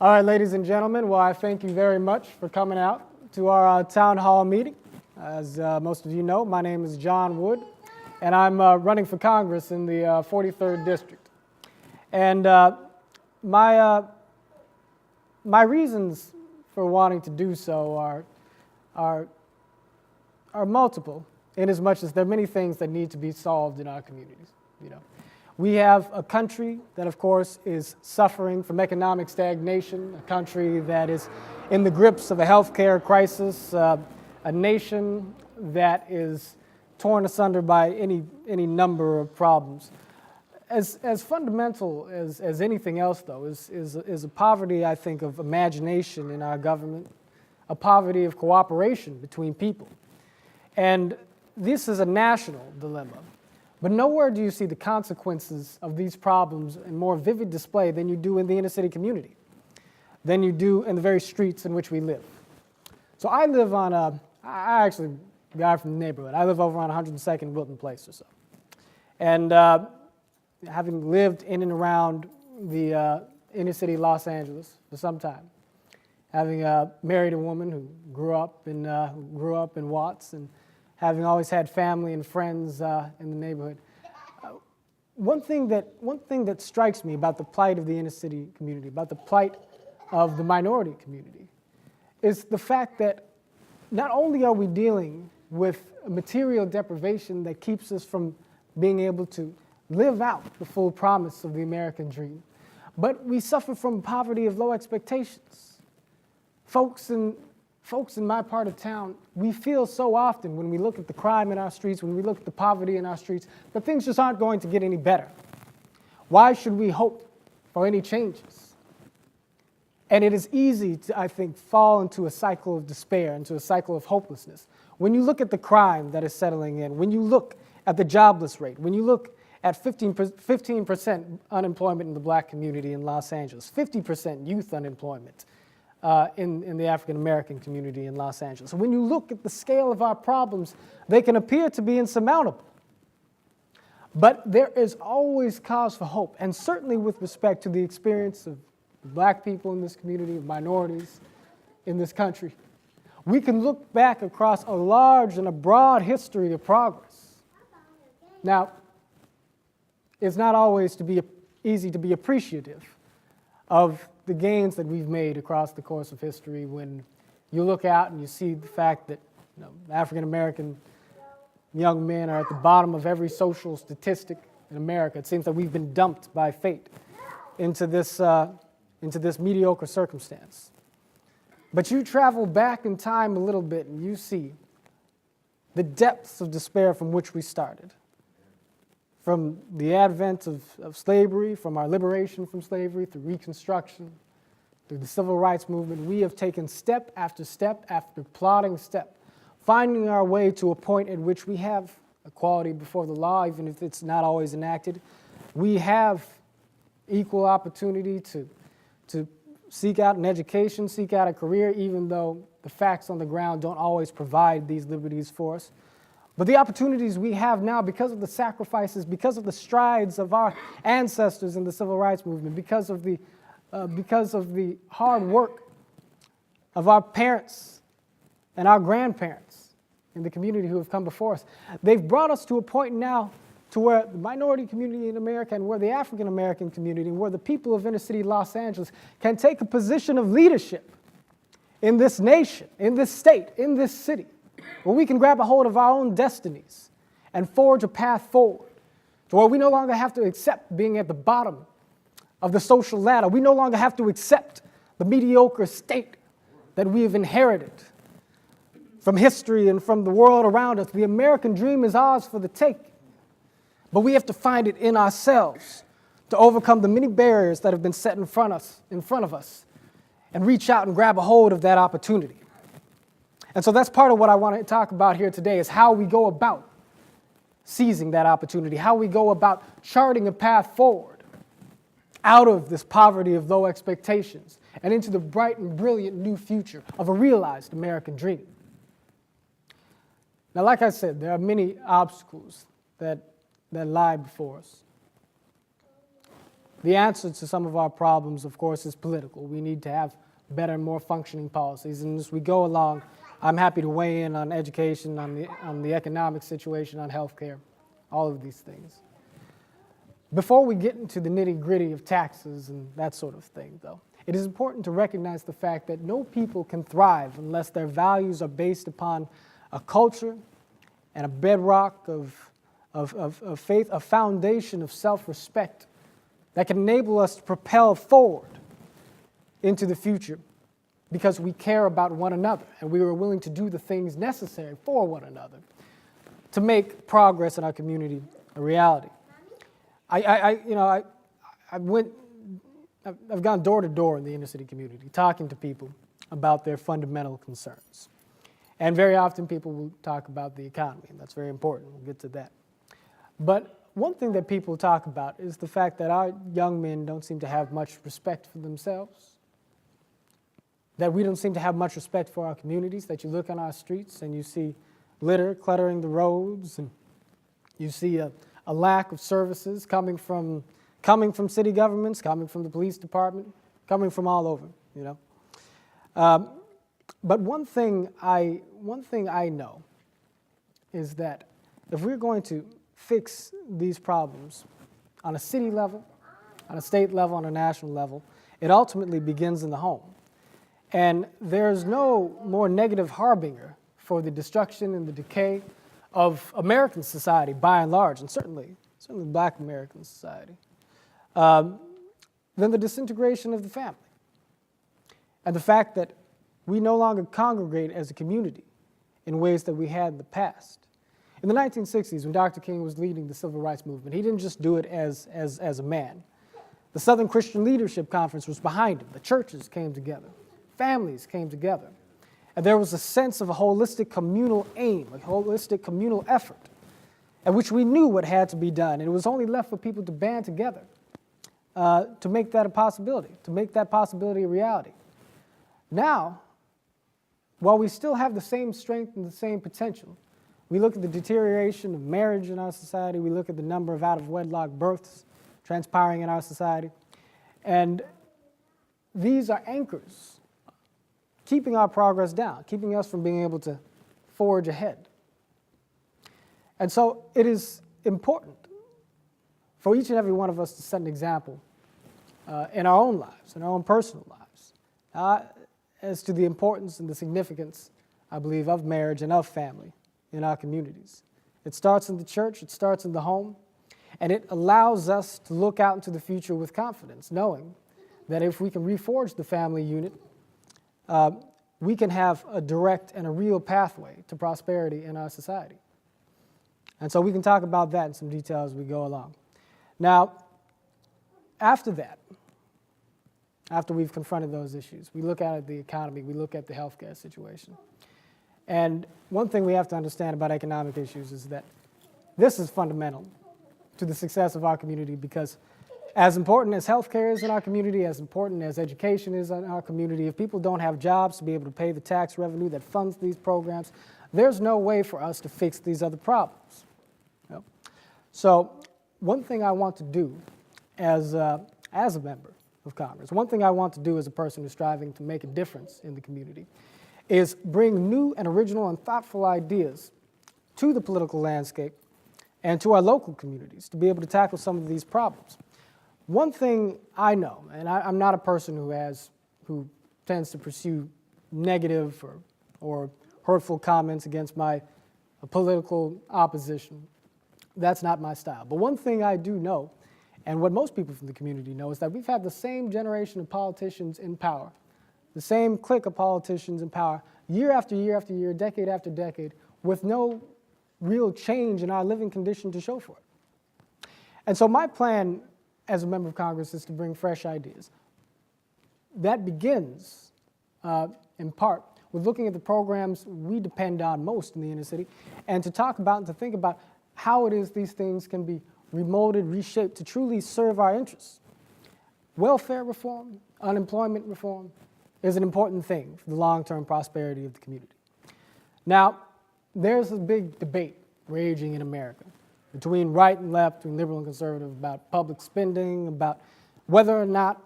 All right, ladies and gentlemen, well, I thank you very much for coming out to our town hall meeting. As most of you know, my name is John Wood, and I'm running for Congress in the 43rd District. And my reasons for wanting to do so are multiple, in as much as there are many things that need to be solved in our communities. We have a country that, of course, is suffering from economic stagnation, a country that is in the grips of a healthcare crisis, a nation that is torn asunder by any number of problems. As fundamental as anything else, though, is a poverty, I think, of imagination in our government, a poverty of cooperation between people. And this is a national dilemma. But nowhere do you see the consequences of these problems in more vivid display than you do in the inner city community, than you do in the very streets in which we live. So I live on I actually a guy from the neighborhood. I live over on 102nd Wilton Place or so. And having lived in and around the inner city Los Angeles for some time, having married a woman who grew up in Watts, and having always had family and friends in the neighborhood, one thing that strikes me about the plight of the inner city community, about the plight of the minority community, is the fact that not only are we dealing with material deprivation that keeps us from being able to live out the full promise of the American dream, but we suffer from poverty of low expectations. Folks in my part of town, we feel so often when we look at the crime in our streets, when we look at the poverty in our streets, that things just aren't going to get any better. Why should we hope for any changes? And it is easy to, I think, fall into a cycle of despair, into a cycle of hopelessness. When you look at the crime that is settling in, when you look at the jobless rate, when you look at 15% unemployment in the black community in Los Angeles, 50% youth unemployment in the African-American community in Los Angeles. When you look at the scale of our problems, they can appear to be insurmountable. But there is always cause for hope, and certainly with respect to the experience of black people in this community, of minorities in this country. We can look back across a large and a broad history of progress. Now, it's not always easy to be appreciative of the gains that we've made across the course of history when you look out and you see the fact that African-American young men are at the bottom of every social statistic in America. It seems that we've been dumped by fate into this mediocre circumstance. But you travel back in time a little bit and you see the depths of despair from which we started. From the advent of slavery, from our liberation from slavery, through Reconstruction, through the Civil Rights Movement, we have taken step after step after plodding step, finding our way to a point at which we have equality before the law, even if it's not always enacted. We have equal opportunity to seek out an education, seek out a career, even though the facts on the ground don't always provide these liberties for us. But the opportunities we have now, because of the sacrifices, because of the strides of our ancestors in the Civil Rights Movement, because of the hard work of our parents and our grandparents in the community who have come before us, they've brought us to a point now to where the minority community in America and where the African-American community and where the people of inner city Los Angeles can take a position of leadership in this nation, in this state, in this city, where we can grab a hold of our own destinies and forge a path forward to where we no longer have to accept being at the bottom of the social ladder. We no longer have to accept the mediocre state that we have inherited from history and from the world around us. The American dream is ours for the taking, but we have to find it in ourselves to overcome the many barriers that have been set in front of us and reach out and grab a hold of that opportunity. And so that's part of what I want to talk about here today, is how we go about seizing that opportunity, how we go about charting a path forward out of this poverty of low expectations and into the bright and brilliant new future of a realized American dream. Now, like I said, there are many obstacles that lie before us. The answer to some of our problems, of course, is political. We need to have better, more functioning policies. And as we go along, I'm happy to weigh in on education, on the economic situation, on healthcare, all of these things. Before we get into the nitty-gritty of taxes and that sort of thing, though, it is important to recognize the fact that no people can thrive unless their values are based upon a culture and a bedrock of faith, a foundation of self-respect that can enable us to propel forward into the future because we care about one another and we are willing to do the things necessary for one another to make progress in our community a reality. I've gone door to door in the inner city community talking to people about their fundamental concerns. And very often people will talk about the economy, and that's very important. We'll get to that. But one thing that people talk about is the fact that our young men don't seem to have much respect for themselves, that we don't seem to have much respect for our communities, that you look on our streets and you see litter cluttering the roads, and you see a lack of services coming from city governments, coming from the police department, coming from all over, you know. But one thing I know is that if we're going to fix these problems on a city level, on a state level, on a national level, it ultimately begins in the home. And there's no more negative harbinger for the destruction and the decay of American society by and large, and certainly Black American society, than the disintegration of the family. And the fact that we no longer congregate as a community in ways that we had in the past. In the 1960s, when Dr. King was leading the civil rights movement, he didn't just do it as a man. The Southern Christian Leadership Conference was behind him. The churches came together. Families came together. And there was a sense of a holistic communal aim, a holistic communal effort, at which we knew what had to be done. And it was only left for people to band together to make that a possibility, to make that possibility a reality. Now, while we still have the same strength and the same potential, we look at the deterioration of marriage in our society, we look at the number of out-of-wedlock births transpiring in our society, and these are anchors keeping our progress down, keeping us from being able to forge ahead. And so it is important for each and every one of us to set an example in our own lives, in our own personal lives, as to the importance and the significance, I believe, of marriage and of family in our communities. It starts in the church, it starts in the home, and it allows us to look out into the future with confidence, knowing that if we can reforge the family unit, we can have a direct and a real pathway to prosperity in our society. And so we can talk about that in some detail as we go along. Now, after that, after we've confronted those issues, we look at the economy, we look at the healthcare situation. And one thing we have to understand about economic issues is that this is fundamental to the success of our community, because as important as healthcare is in our community, as important as education is in our community, if people don't have jobs to be able to pay the tax revenue that funds these programs, there's no way for us to fix these other problems. You know? So one thing I want to do as a member of Congress, one thing I want to do as a person who's striving to make a difference in the community, is bring new and original and thoughtful ideas to the political landscape and to our local communities to be able to tackle some of these problems. One thing I know, and I'm not a person who tends to pursue negative or hurtful comments against my political opposition. That's not my style. But one thing I do know, and what most people from the community know, is that we've had the same generation of politicians in power, the same clique of politicians in power, year after year after year, decade after decade, with no real change in our living condition to show for it. And so my plan as a member of Congress is to bring fresh ideas. That begins, in part, with looking at the programs we depend on most in the inner city, and to talk about and to think about how it is these things can be remolded, reshaped to truly serve our interests. Welfare reform, unemployment reform is an important thing for the long-term prosperity of the community. Now, there's a big debate raging in America between right and left, between liberal and conservative, about public spending, about whether or not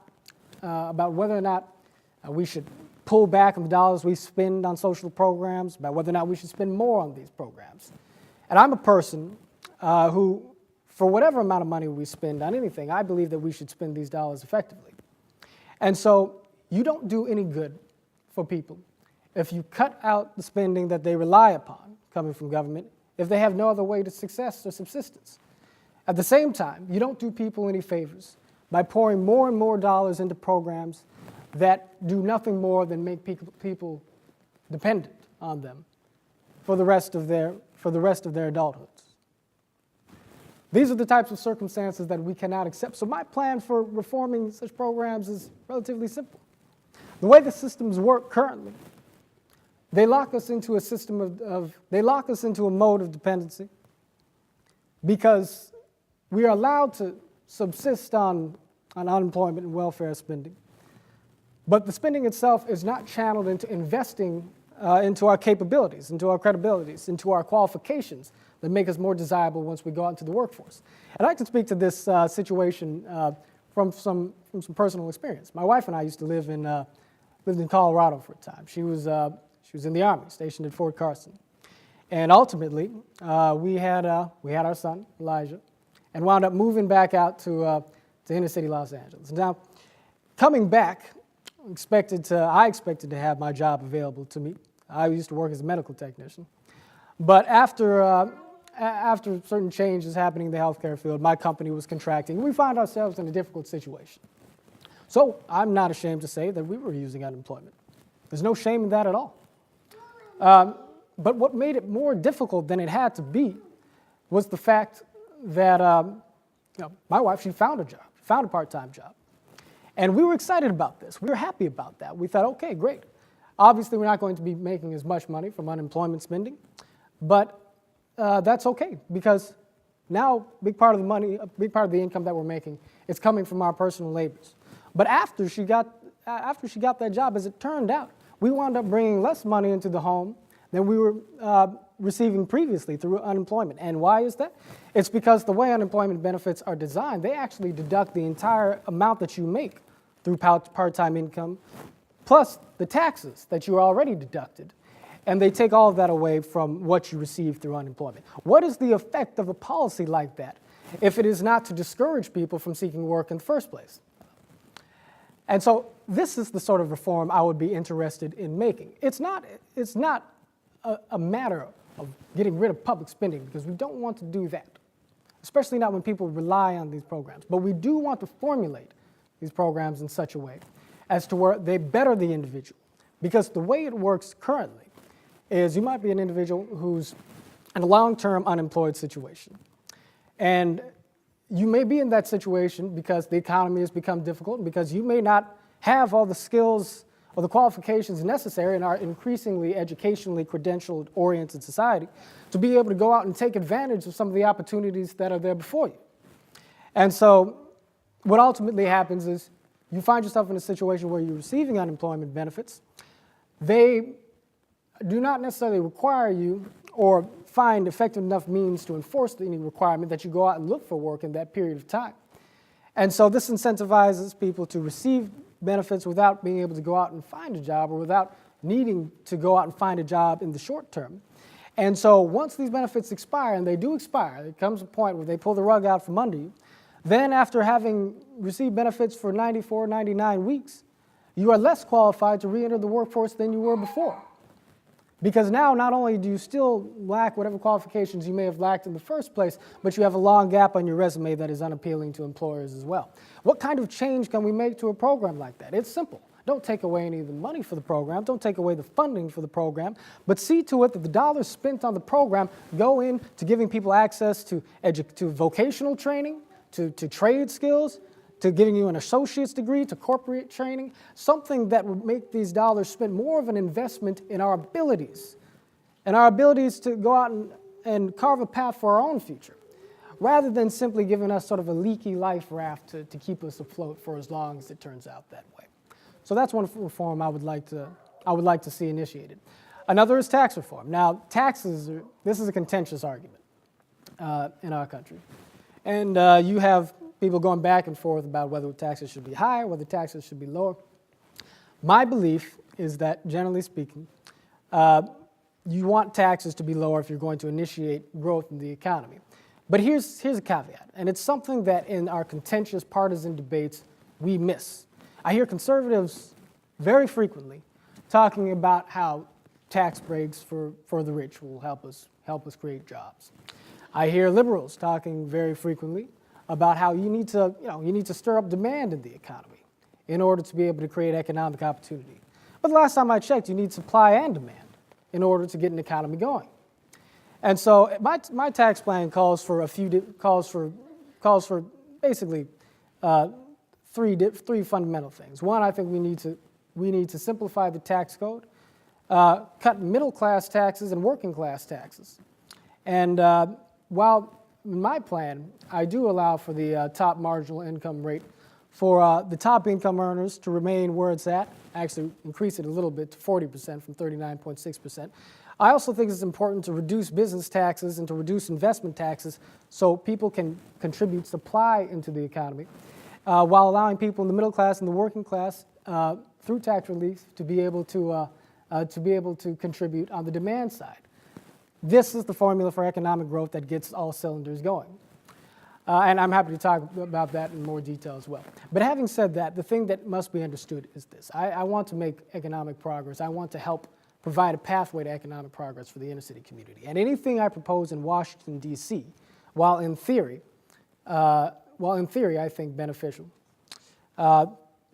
we should pull back on the dollars we spend on social programs, about whether or not we should spend more on these programs. And I'm a person who, for whatever amount of money we spend on anything, I believe that we should spend these dollars effectively. And so you don't do any good for people if you cut out the spending that they rely upon coming from government if they have no other way to success or subsistence. At the same time, you don't do people any favors by pouring more and more dollars into programs that do nothing more than make people dependent on them for the rest of their adulthoods. These are the types of circumstances that we cannot accept. So my plan for reforming such programs is relatively simple. The way the systems work currently, they lock us into a mode of dependency because we are allowed to subsist on unemployment and welfare spending. But the spending itself is not channeled into investing into our capabilities, into our credibilities, into our qualifications that make us more desirable once we go out into the workforce. And I can speak to this situation from some personal experience. My wife and I used to lived in Colorado for a time. She was in the Army, stationed at Fort Carson. And ultimately, we had our son, Elijah, and wound up moving back out to inner city Los Angeles. Now, coming back, I expected to have my job available to me. I used to work as a medical technician. But after certain changes happening in the healthcare field, my company was contracting. We found ourselves in a difficult situation. So I'm not ashamed to say that we were using unemployment. There's no shame in that at all. But what made it more difficult than it had to be was the fact that my wife, she found a part-time job. And we were excited about this. We were happy about that. We thought, okay, great. Obviously, we're not going to be making as much money from unemployment spending, but that's okay because now a big part of the income that we're making is coming from our personal labors. But after she got that job, as it turned out, we wound up bringing less money into the home than we were receiving previously through unemployment. And why is that? It's because the way unemployment benefits are designed, they actually deduct the entire amount that you make through part-time income, plus the taxes that you already deducted, and they take all of that away from what you receive through unemployment. What is the effect of a policy like that if it is not to discourage people from seeking work in the first place? And so this is the sort of reform I would be interested in making. It's not a matter of getting rid of public spending because we don't want to do that, especially not when people rely on these programs. But we do want to formulate these programs in such a way as to where they better the individual. Because the way it works currently is you might be an individual who's in a long-term unemployed situation. And you may be in that situation because the economy has become difficult and because you may not have all the skills or the qualifications necessary in our increasingly educationally credentialed-oriented society to be able to go out and take advantage of some of the opportunities that are there before you. And so what ultimately happens is you find yourself in a situation where you're receiving unemployment benefits. They do not necessarily require you or find effective enough means to enforce any requirement that you go out and look for work in that period of time. And so this incentivizes people to receive benefits without being able to go out and find a job or without needing to go out and find a job in the short term. And so once these benefits expire, and they do expire, there comes a point where they pull the rug out from under you, then after having received benefits for 94, 99 weeks, you are less qualified to re-enter the workforce than you were before. Because now not only do you still lack whatever qualifications you may have lacked in the first place, but you have a long gap on your resume that is unappealing to employers as well. What kind of change can we make to a program like that? It's simple. Don't take away any of the money for the program. Don't take away the funding for the program, but see to it that the dollars spent on the program go into giving people access to vocational training, to trade skills, to giving you an associate's degree, to corporate training, something that would make these dollars spent more of an investment in our abilities, and our abilities to go out and carve a path for our own future, rather than simply giving us sort of a leaky life raft to keep us afloat for as long as it turns out that way. So that's one reform I would like to see initiated. Another is tax reform. Now, this is a contentious argument in our country. And you have people going back and forth about whether taxes should be higher, whether taxes should be lower. My belief is that, generally speaking, you want taxes to be lower if you're going to initiate growth in the economy. But here's a caveat, and it's something that in our contentious partisan debates we miss. I hear conservatives very frequently talking about how tax breaks for the rich will help us create jobs. I hear liberals talking very frequently about how you need to stir up demand in the economy in order to be able to create economic opportunity. But the last time I checked, you need supply and demand in order to get an economy going. And so my tax plan calls for basically three fundamental things. One, I think we need to simplify the tax code, cut middle class taxes and working class taxes. And while in my plan, I do allow for the top marginal income rate for the top income earners to remain where it's at, actually increase it a little bit to 40% from 39.6%. I also think it's important to reduce business taxes and to reduce investment taxes so people can contribute supply into the economy, while allowing people in the middle class and the working class through tax relief to be able to contribute on the demand side. This is the formula for economic growth that gets all cylinders going. And I'm happy to talk about that in more detail as well. But having said that, the thing that must be understood is this. I want to make economic progress. I want to help provide a pathway to economic progress for the inner city community. And anything I propose in Washington, D.C., while in theory I think beneficial,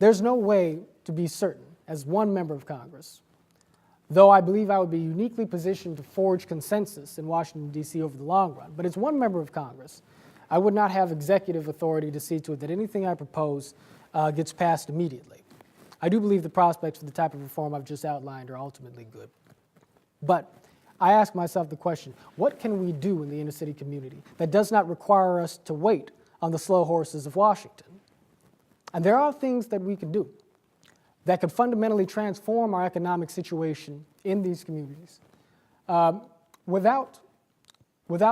there's no way to be certain as one member of Congress, though I believe I would be uniquely positioned to forge consensus in Washington, D.C. over the long run. But as one member of Congress, I would not have executive authority to see to it that anything I propose gets passed immediately. I do believe the prospects for the type of reform I've just outlined are ultimately good. But I ask myself the question, what can we do in the inner city community that does not require us to wait on the slow horses of Washington? And there are things that we can do that could fundamentally transform our economic situation in these communities without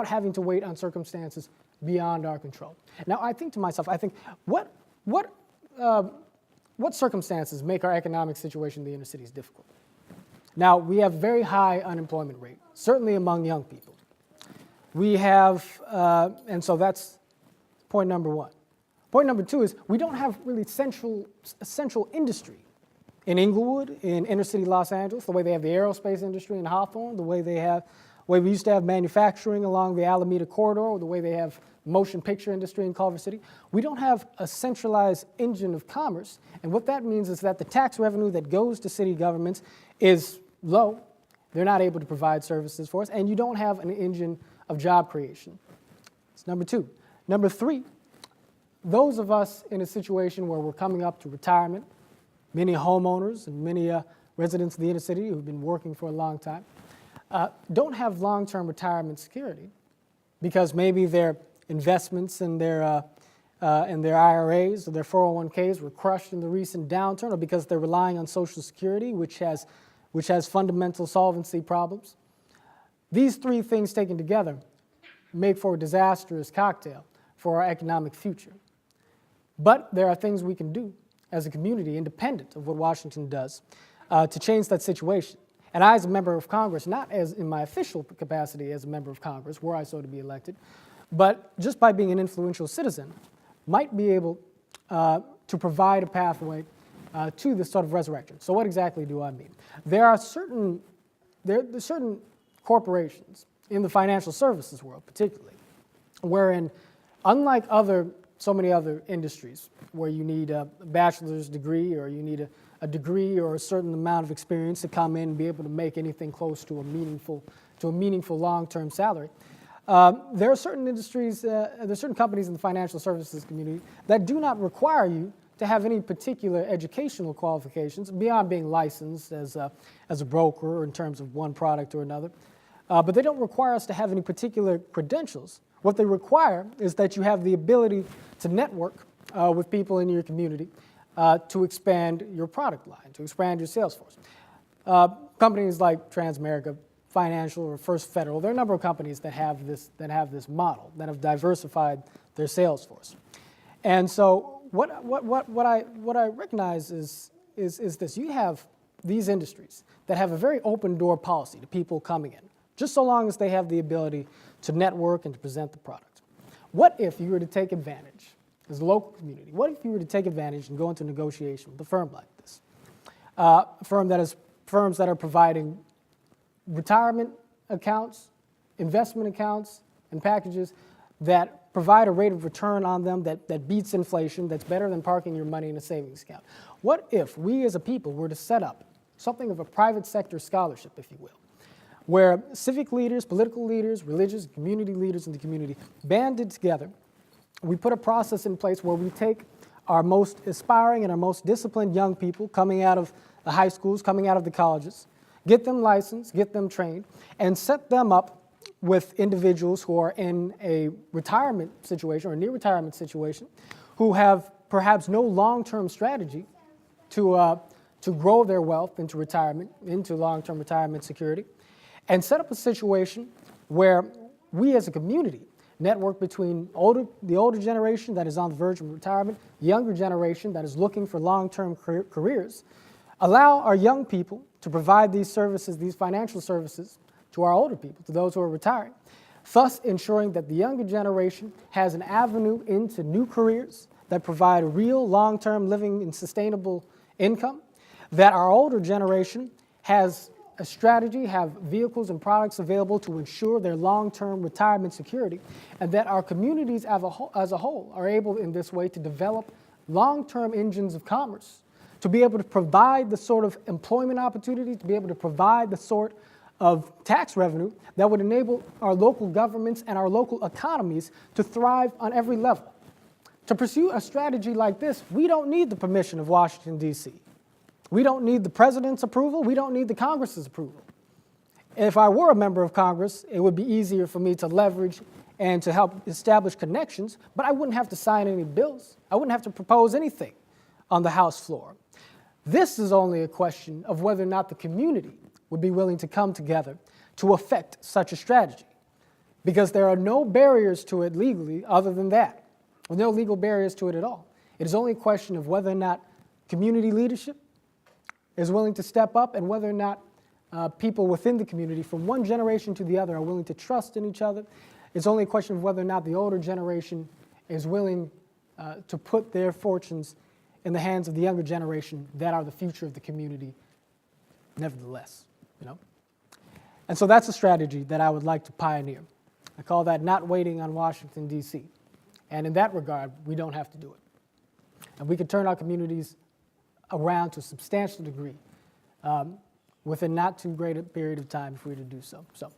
having to wait on circumstances beyond our control. Now, I think to myself, what circumstances make our economic situation in the inner cities difficult? Now, we have very high unemployment rate, certainly among young people. We have, and so that's point number one. Point number two is we don't have really central industry in Inglewood, in inner city Los Angeles, the way they have the aerospace industry in Hawthorne, the way we used to have manufacturing along the Alameda corridor, or the way they have motion picture industry in Culver City. We don't have a centralized engine of commerce, and what that means is that the tax revenue that goes to city governments is low. They're not able to provide services for us, and you don't have an engine of job creation. That's number two. Number three, those of us in a situation where we're coming up to retirement, many homeowners and many residents of the inner city who've been working for a long time, don't have long-term retirement security because maybe their investments in their IRAs or their 401ks were crushed in the recent downturn, or because they're relying on Social Security, which has fundamental solvency problems. These three things taken together make for a disastrous cocktail for our economic future. But there are things we can do as a community, independent of what Washington does, to change that situation. And I, as a member of Congress, not as in my official capacity as a member of Congress, were I so to be elected, but just by being an influential citizen, might be able to provide a pathway to this sort of resurrection. So what exactly do I mean? There's certain corporations in the financial services world, particularly, wherein, unlike so many other industries, where you need a bachelor's degree or you need a degree or a certain amount of experience to come in and be able to make anything close to a meaningful long-term salary. There are certain industries, there are certain companies in the financial services community that do not require you to have any particular educational qualifications beyond being licensed as a broker in terms of one product or another. But they don't require us to have any particular credentials. What they require is that you have the ability to network with people in your community to expand your product line, to expand your sales force. Companies like Transamerica Financial or First Federal, there are a number of companies that have this model, that have diversified their sales force. And so what I recognize is this. You have these industries that have a very open door policy to people coming in, just so long as they have the ability to network and to present the product. What if you were to take advantage, as a local community, what if you were to take advantage and go into negotiation with a firm like this? Firms that are providing retirement accounts, investment accounts, and packages that provide a rate of return on them that beats inflation, that's better than parking your money in a savings account. What if we as a people were to set up something of a private sector scholarship, if you will, where civic leaders, political leaders, religious, community leaders in the community banded together? We put a process in place where we take our most aspiring and our most disciplined young people coming out of the high schools, coming out of the colleges, get them licensed, get them trained, and set them up with individuals who are in a retirement situation or near retirement situation, who have perhaps no long-term strategy to grow their wealth into retirement, into long-term retirement security, and set up a situation where we as a community network between the older generation that is on the verge of retirement, the younger generation that is looking for long-term careers, allow our young people to provide these services, these financial services, to our older people, to those who are retiring, thus ensuring that the younger generation has an avenue into new careers that provide a real long-term living and sustainable income, that our older generation has a strategy, have vehicles and products available to ensure their long-term retirement security, and that our communities as a whole are able in this way to develop long-term engines of commerce, to be able to provide the sort of employment opportunities, to be able to provide the sort of tax revenue that would enable our local governments and our local economies to thrive on every level. To pursue a strategy like this, we don't need the permission of Washington, D.C. We don't need the president's approval. We don't need the Congress's approval. If I were a member of Congress, it would be easier for me to leverage and to help establish connections, but I wouldn't have to sign any bills. I wouldn't have to propose anything on the House floor. This is only a question of whether or not the community would be willing to come together to effect such a strategy, because there are no barriers to it legally other than that. There's no legal barriers to it at all. It is only a question of whether or not community leadership is willing to step up and whether or not people within the community from one generation to the other are willing to trust in each other. It's only a question of whether or not the older generation is willing to put their fortunes in the hands of the younger generation that are the future of the community nevertheless, you know? And so that's a strategy that I would like to pioneer. I call that not waiting on Washington, D.C. And in that regard, we don't have to do it. And we can turn our communities around to a substantial degree within not too great a period of time if we were to do so. So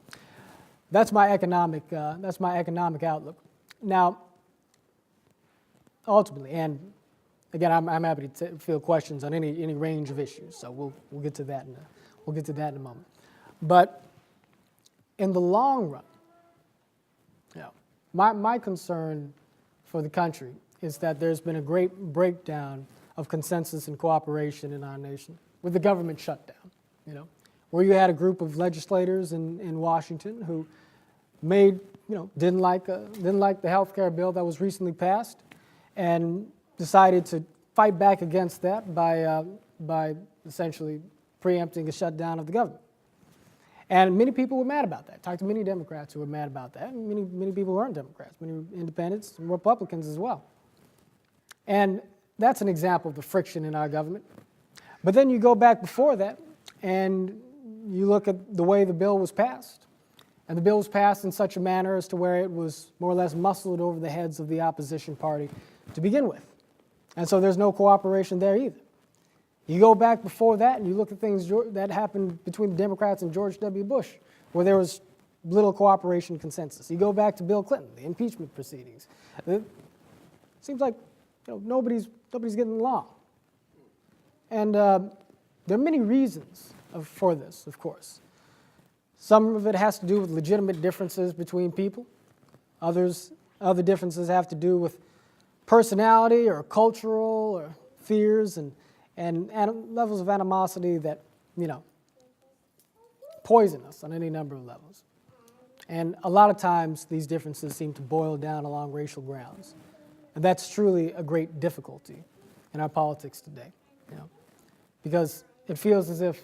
that's my economic outlook. Now, ultimately, and again, I'm happy to field questions on any range of issues. So we'll get to that in a moment. But in the long run, you know, my concern for the country is that there's been a great breakdown of consensus and cooperation in our nation with the government shutdown, you know, where you had a group of legislators in Washington who didn't like the health care bill that was recently passed and decided to fight back against that by essentially preempting a shutdown of the government. And many people were mad about that. Talked to many Democrats who were mad about that, and many people who aren't Democrats, many independents and Republicans as well. And that's an example of the friction in our government. But then you go back before that, and you look at the way the bill was passed. And the bill was passed in such a manner as to where it was more or less muscled over the heads of the opposition party to begin with. And so there's no cooperation there either. You go back before that and you look at things that happened between the Democrats and George W. Bush, where there was little cooperation and consensus. You go back to Bill Clinton, the impeachment proceedings. It seems like nobody's getting along. And there are many reasons for this, of course. Some of it has to do with legitimate differences between people. Other differences have to do with personality or cultural or fears and levels of animosity that, poison us on any number of levels. And a lot of times these differences seem to boil down along racial grounds. And that's truly a great difficulty in our politics today, because it feels as if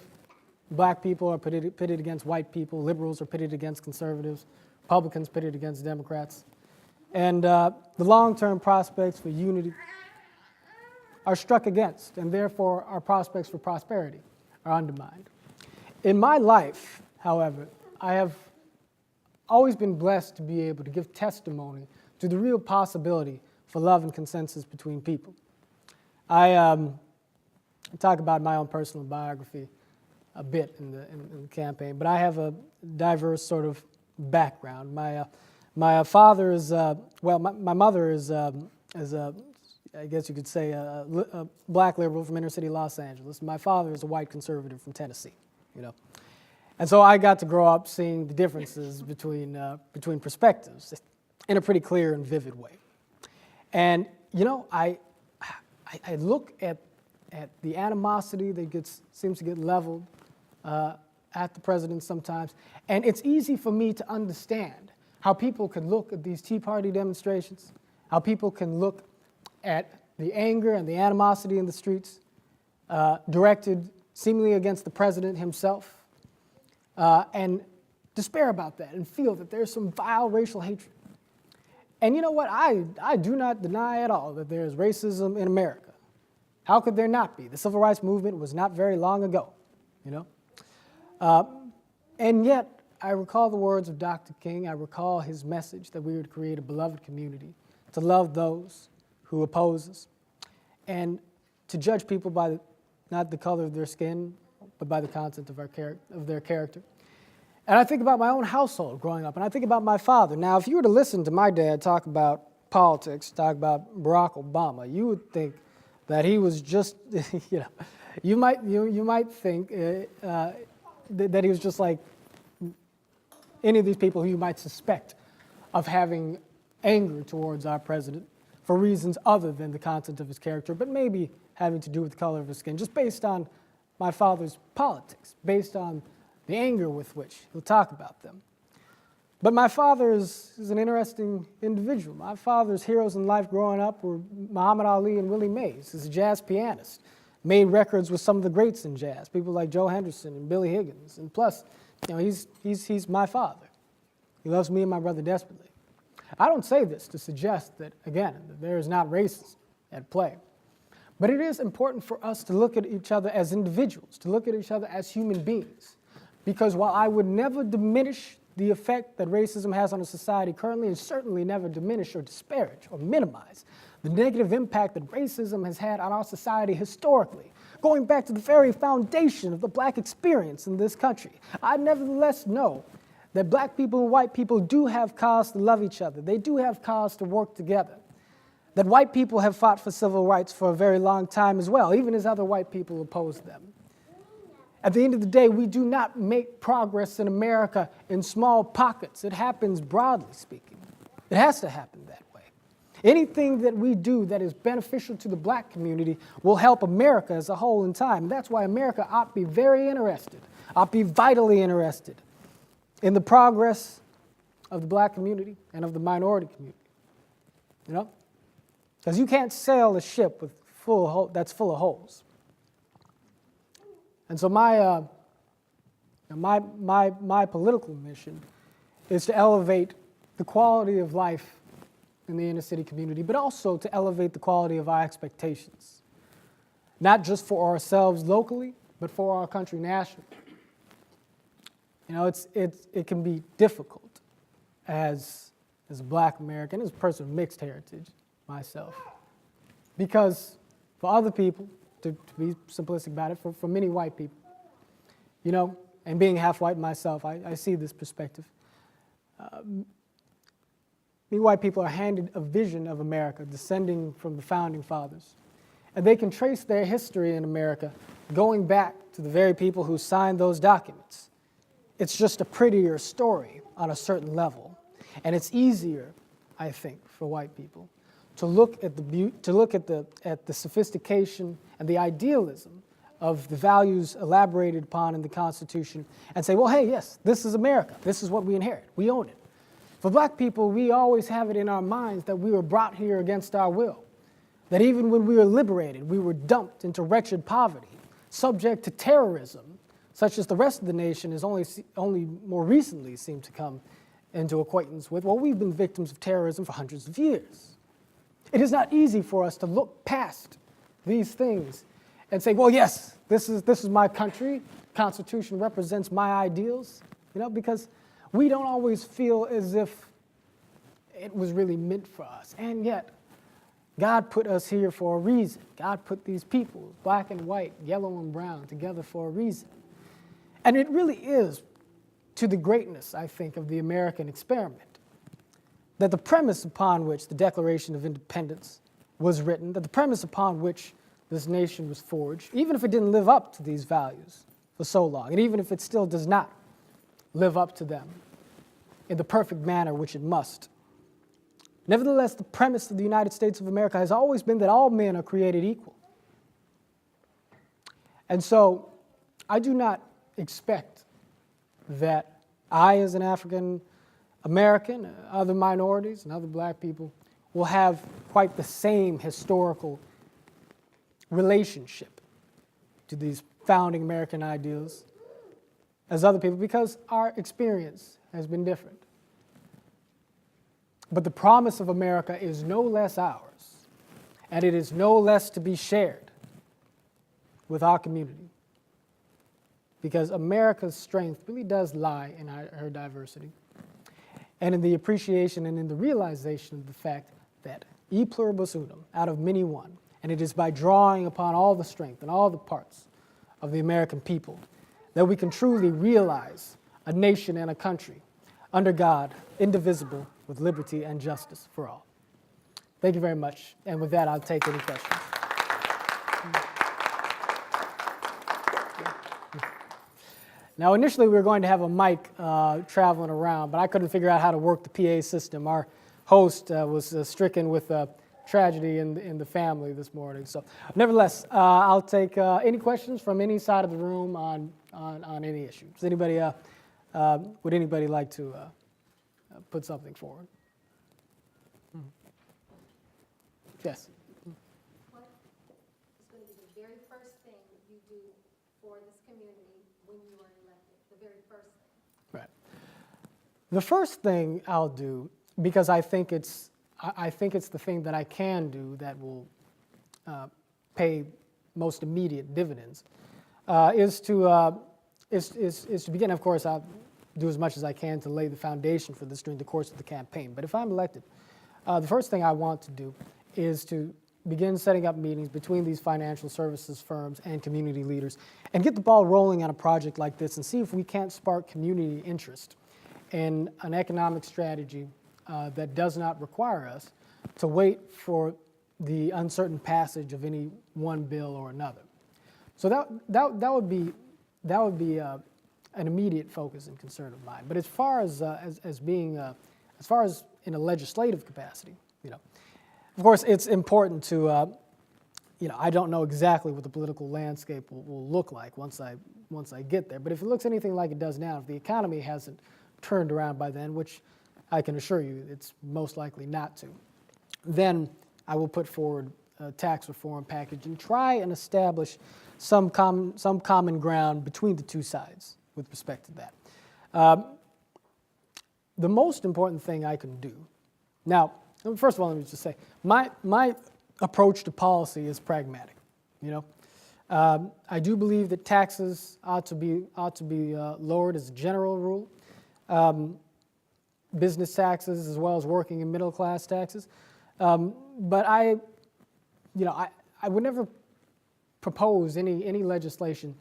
black people are pitted against white people, liberals are pitted against conservatives, Republicans pitted against Democrats. And the long-term prospects for unity are struck against, and therefore our prospects for prosperity are undermined. In my life, however, I have always been blessed to be able to give testimony to the real possibility for love and consensus between people. I talk about my own personal biography a bit in the campaign, but I have a diverse sort of background. My father is, my mother is a, I guess you could say, a black liberal from inner city Los Angeles. My father is a white conservative from Tennessee, And so I got to grow up seeing the differences between perspectives in a pretty clear and vivid way. And, I look at the animosity that seems to get leveled at the president sometimes, and it's easy for me to understand how people can look at these Tea Party demonstrations, how people can look at the anger and the animosity in the streets directed seemingly against the president himself, and despair about that and feel that there's some vile racial hatred. And you know what? I do not deny at all that there's racism in America. How could there not be? The civil rights movement was not very long ago, And yet, I recall the words of Dr. King. I recall his message that we would create a beloved community, to love those who oppose us, and to judge people by not the color of their skin, but by the content of their character. And I think about my own household growing up, and I think about my father. Now, if you were to listen to my dad talk about politics, talk about Barack Obama, you would think that he was just, you might think that he was just like any of these people who you might suspect of having anger towards our president for reasons other than the content of his character, but maybe having to do with the color of his skin, just based on my father's politics, based on the anger with which he'll talk about them. But my father is an interesting individual. My father's heroes in life growing up were Muhammad Ali and Willie Mays. He's a jazz pianist, made records with some of the greats in jazz, people like Joe Henderson and Billy Higgins. And plus, he's my father. He loves me and my brother desperately. I don't say this to suggest that, again, that there is not racism at play. But it is important for us to look at each other as individuals, to look at each other as human beings. Because while I would never diminish the effect that racism has on a society currently, and certainly never diminish or disparage or minimize the negative impact that racism has had on our society historically, going back to the very foundation of the black experience in this country, I nevertheless know that black people and white people do have cause to love each other. They do have cause to work together. That white people have fought for civil rights for a very long time as well, even as other white people oppose them. At the end of the day, we do not make progress in America in small pockets. It happens broadly speaking. It has to happen that way. Anything that we do that is beneficial to the black community will help America as a whole in time. And that's why America ought to be very interested, ought to be vitally interested in the progress of the black community and of the minority community. Because you can't sail a ship that's full of holes. And so my political mission is to elevate the quality of life in the inner city community, but also to elevate the quality of our expectations, not just for ourselves locally, but for our country nationally. It can be difficult as a black American, as a person of mixed heritage myself, because for other people, to be simplistic about it, for many white people, and being half white myself, I see this perspective. Many white people are handed a vision of America descending from the founding fathers, and they can trace their history in America going back to the very people who signed those documents. It's just a prettier story on a certain level, and it's easier, I think, for white people to look at the sophistication and the idealism of the values elaborated upon in the Constitution and say, well, hey, yes, this is America. This is what we inherit. We own it. For black people, we always have it in our minds that we were brought here against our will, that even when we were liberated, we were dumped into wretched poverty, subject to terrorism, such as the rest of the nation has only more recently seemed to come into acquaintance with. Well, we've been victims of terrorism for hundreds of years. It is not easy for us to look past these things and say, well, yes, this is my country. Constitution represents my ideals, because we don't always feel as if it was really meant for us. And yet, God put us here for a reason. God put these people, black and white, yellow and brown, together for a reason. And it really is to the greatness, I think, of the American experiment, that the premise upon which the Declaration of Independence was written, that the premise upon which this nation was forged, even if it didn't live up to these values for so long, and even if it still does not live up to them in the perfect manner which it must, nevertheless, the premise of the United States of America has always been that all men are created equal. And so I do not expect that I, as an African American, other minorities, and other black people will have quite the same historical relationship to these founding American ideals as other people, because our experience has been different. But the promise of America is no less ours, and it is no less to be shared with our community, because America's strength really does lie in her diversity and in the appreciation and in the realization of the fact that e pluribus unum, out of many one, and it is by drawing upon all the strength and all the parts of the American people that we can truly realize a nation and a country under God, indivisible, with liberty and justice for all. Thank you very much. And with that, I'll take any questions. Now, initially, we were going to have a mic traveling around, but I couldn't figure out how to work the PA system. Our host was stricken with tragedy in the family this morning. So, nevertheless, I'll take any questions from any side of the room on any issue. Does anybody, would anybody like to put something forward? Yes. What is going to be the very first thing you do for this community when you are elected? The very first thing. Right. The first thing I'll do, because I think it's the thing that I can do that will pay most immediate dividends, is to begin. Of course, I'll do as much as I can to lay the foundation for this during the course of the campaign. But if I'm elected, the first thing I want to do is to begin setting up meetings between these financial services firms and community leaders and get the ball rolling on a project like this and see if we can't spark community interest in an economic strategy that does not require us to wait for the uncertain passage of any one bill or another. So that would be an immediate focus and concern of mine. But as far as in a legislative capacity, of course, it's important to, I don't know exactly what the political landscape will look like once I get there. But if it looks anything like it does now, if the economy hasn't turned around by then, which I can assure you it's most likely not to, then I will put forward a tax reform package and try and establish some common ground between the two sides with respect to that. The most important thing I can do, now, first of all, let me just say, my approach to policy is pragmatic. I do believe that taxes ought to be lowered as a general rule, business taxes as well as working and middle class taxes. But I would never propose any legislation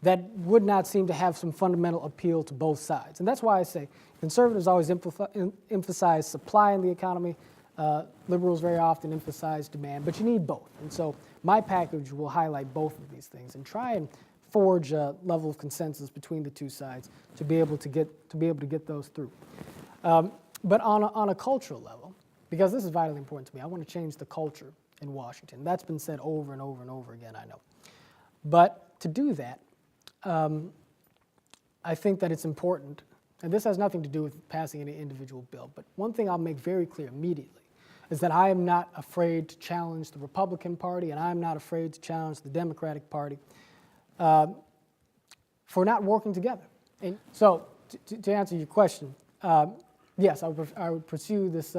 that would not seem to have some fundamental appeal to both sides. And that's why I say conservatives always emphasize supply in the economy. Liberals very often emphasize demand, but you need both. And so my package will highlight both of these things and try and forge a level of consensus between the two sides to be able to get those through. But on a cultural level, because this is vitally important to me, I want to change the culture in Washington. That's been said over and over and over again, I know. But to do that, I think that it's important, and this has nothing to do with passing any individual bill, but one thing I'll make very clear immediately is that I am not afraid to challenge the Republican Party, and I'm not afraid to challenge the Democratic Party for not working together. And so, to answer your question, yes, I would pursue this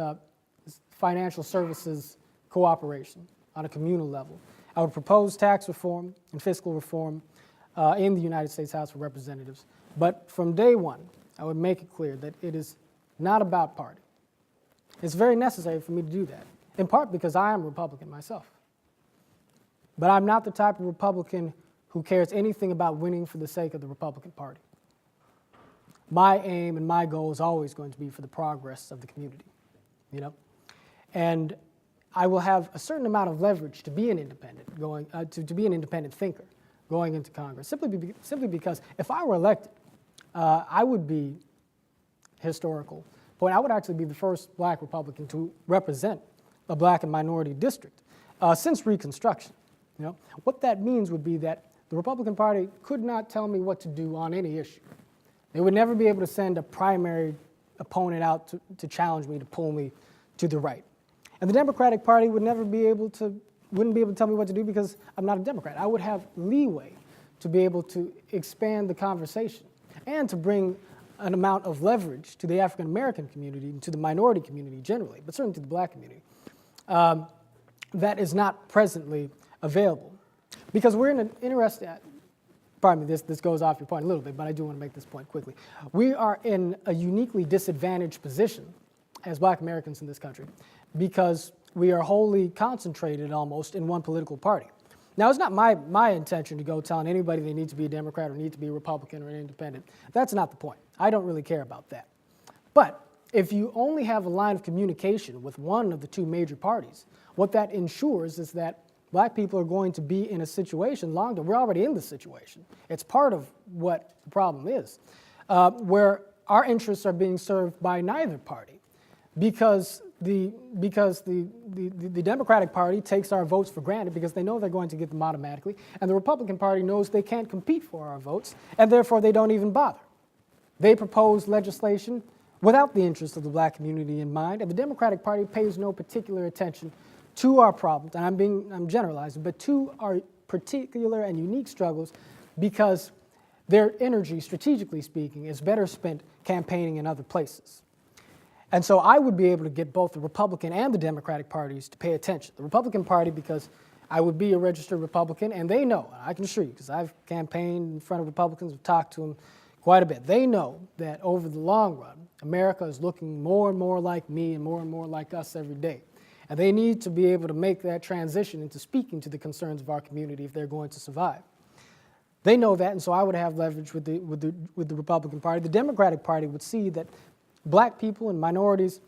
financial services cooperation on a communal level. I would propose tax reform and fiscal reform in the United States House of Representatives. But from day one, I would make it clear that it is not about party. It's very necessary for me to do that, in part because I am a Republican myself. But I'm not the type of Republican who cares anything about winning for the sake of the Republican Party. My aim and my goal is always going to be for the progress of the community, you know? And I will have a certain amount of leverage to be an independent, to be an independent thinker going into Congress, simply because if I were elected, I would be historical. But I would actually be the first black Republican to represent a black and minority district since Reconstruction. You know? What that means would be that the Republican Party could not tell me what to do on any issue. They would never be able to send a primary opponent out to challenge me, to pull me to the right. And the Democratic Party wouldn't be able to tell me what to do because I'm not a Democrat. I would have leeway to be able to expand the conversation and to bring an amount of leverage to the African American community and to the minority community generally, but certainly to the black community, that is not presently available. Because we're in an interesting, pardon me, this goes off your point a little bit, but I do want to make this point quickly. We are in a uniquely disadvantaged position as black Americans in this country because we are wholly concentrated almost in one political party. Now, it's not my intention to go telling anybody they need to be a Democrat or need to be a Republican or an independent. That's not the point. I don't really care about that. But if you only have a line of communication with one of the two major parties, what that ensures is that black people are going to be in a situation long term. We're already in this situation. It's part of what the problem is, where our interests are being served by neither party because the Democratic Party takes our votes for granted because they know they're going to get them automatically, and the Republican Party knows they can't compete for our votes, and therefore they don't even bother. They propose legislation without the interests of the black community in mind, and the Democratic Party pays no particular attention to our problems, and I'm generalizing, but to our particular and unique struggles because their energy, strategically speaking, is better spent campaigning in other places. And so I would be able to get both the Republican and the Democratic parties to pay attention. The Republican Party, because I would be a registered Republican, and they know, I can assure you, because I've campaigned in front of Republicans, I've talked to them quite a bit. They know that over the long run, America is looking more and more like me and more like us every day. And they need to be able to make that transition into speaking to the concerns of our community if they're going to survive. They know that, and so I would have leverage with the Republican Party. The Democratic Party would see that black people and minorities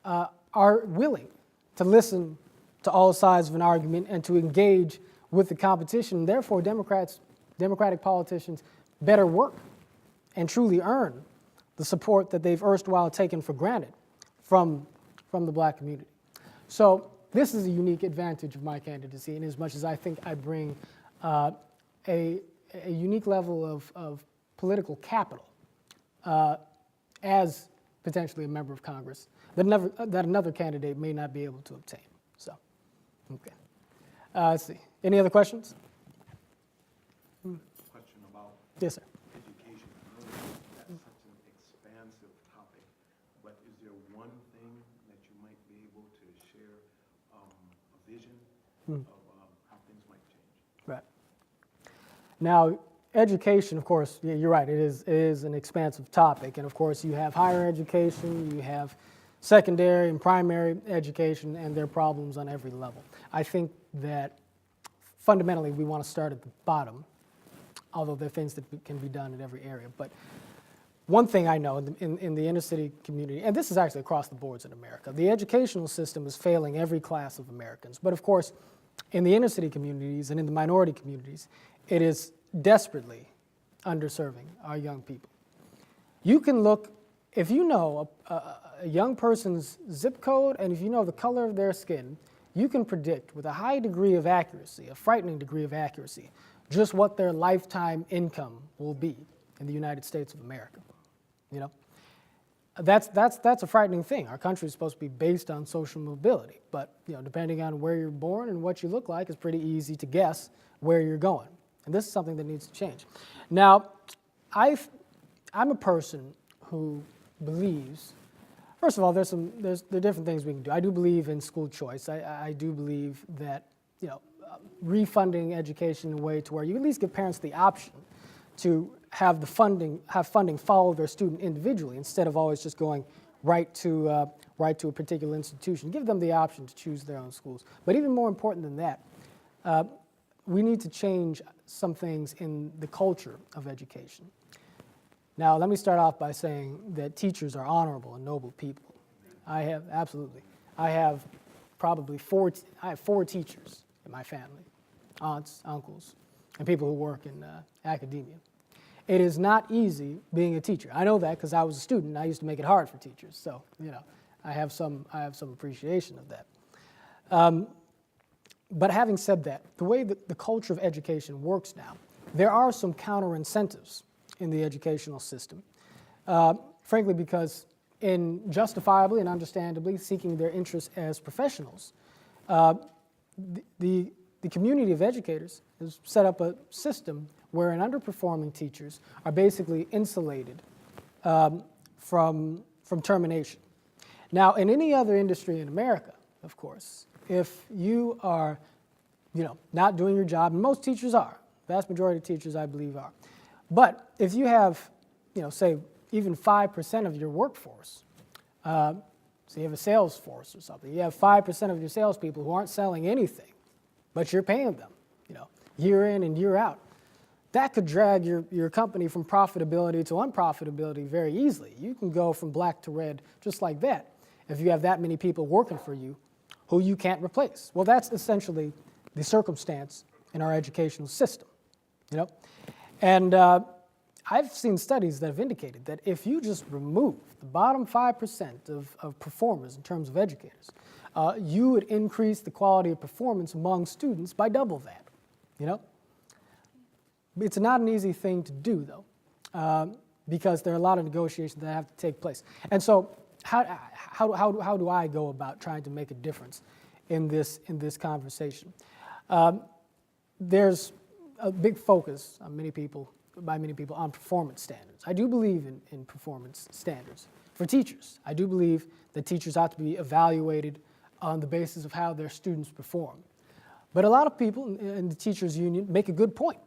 are willing to listen to all sides of an argument and to engage with the competition. Therefore, Democratic politicians better work and truly earn the support that they've erstwhile taken for granted from the black community. So this is a unique advantage of my candidacy, in as much as I think I bring a unique level of political capital as potentially a member of Congress that another candidate may not be able to obtain. So, okay. Let's see. Any other questions? Question about Yes, sir. education. I know that's such an expansive topic, but is there one thing that you might be able to share a vision of how things might change? Right. Now, education, of course, yeah, you're right, it is an expansive topic. And of course, you have higher education, you have secondary and primary education, and there are problems on every level. I think that fundamentally we want to start at the bottom, although there are things that can be done in every area. But one thing I know in the inner city community, and this is actually across the boards in America, the educational system is failing every class of Americans. But of course, in the inner city communities and in the minority communities, it is desperately underserving our young people. You can look, if you know a young person's zip code and if you know the color of their skin, you can predict with a high degree of accuracy, a frightening degree of accuracy, just what their lifetime income will be in the United States of America. You know, that's a frightening thing. Our country is supposed to be based on social mobility, but depending on where you're born and what you look like, it's pretty easy to guess where you're going. And this is something that needs to change. Now, I'm a person who believes, first of all, there are different things we can do. I do believe in school choice. I do believe that refunding education in a way to where you at least give parents the option to have funding follow their student individually instead of always just going right to a particular institution. Give them the option to choose their own schools. But even more important than that, we need to change some things in the culture of education. Now, let me start off by saying that teachers are honorable and noble people. I have probably four teachers in my family, aunts, uncles, and people who work in academia. It is not easy being a teacher. I know that because I was a student and I used to make it hard for teachers. So, I have some appreciation of that. But having said that, the way that the culture of education works now, there are some counter incentives in the educational system. Frankly, because in justifiably and understandably seeking their interests as professionals, the community of educators has set up a system wherein underperforming teachers are basically insulated from termination. Now, in any other industry in America, of course, if you are, not doing your job, and most teachers are, vast majority of teachers I believe are, but if you have, say even 5% of your workforce, so you have a sales force or something, you have 5% of your salespeople who aren't selling anything, but you're paying them, year in and year out. That could drag your company from profitability to unprofitability very easily. You can go from black to red just like that if you have that many people working for you who you can't replace. Well, that's essentially the circumstance in our educational system, And I've seen studies that have indicated that if you just remove the bottom 5% of performers in terms of educators, you would increase the quality of performance among students by double that, It's not an easy thing to do, though, because there are a lot of negotiations that have to take place. And so how do I go about trying to make a difference in this conversation? There's a big focus on by many people on performance standards. I do believe in performance standards for teachers. I do believe that teachers ought to be evaluated on the basis of how their students perform. But a lot of people in the teachers union make a good point.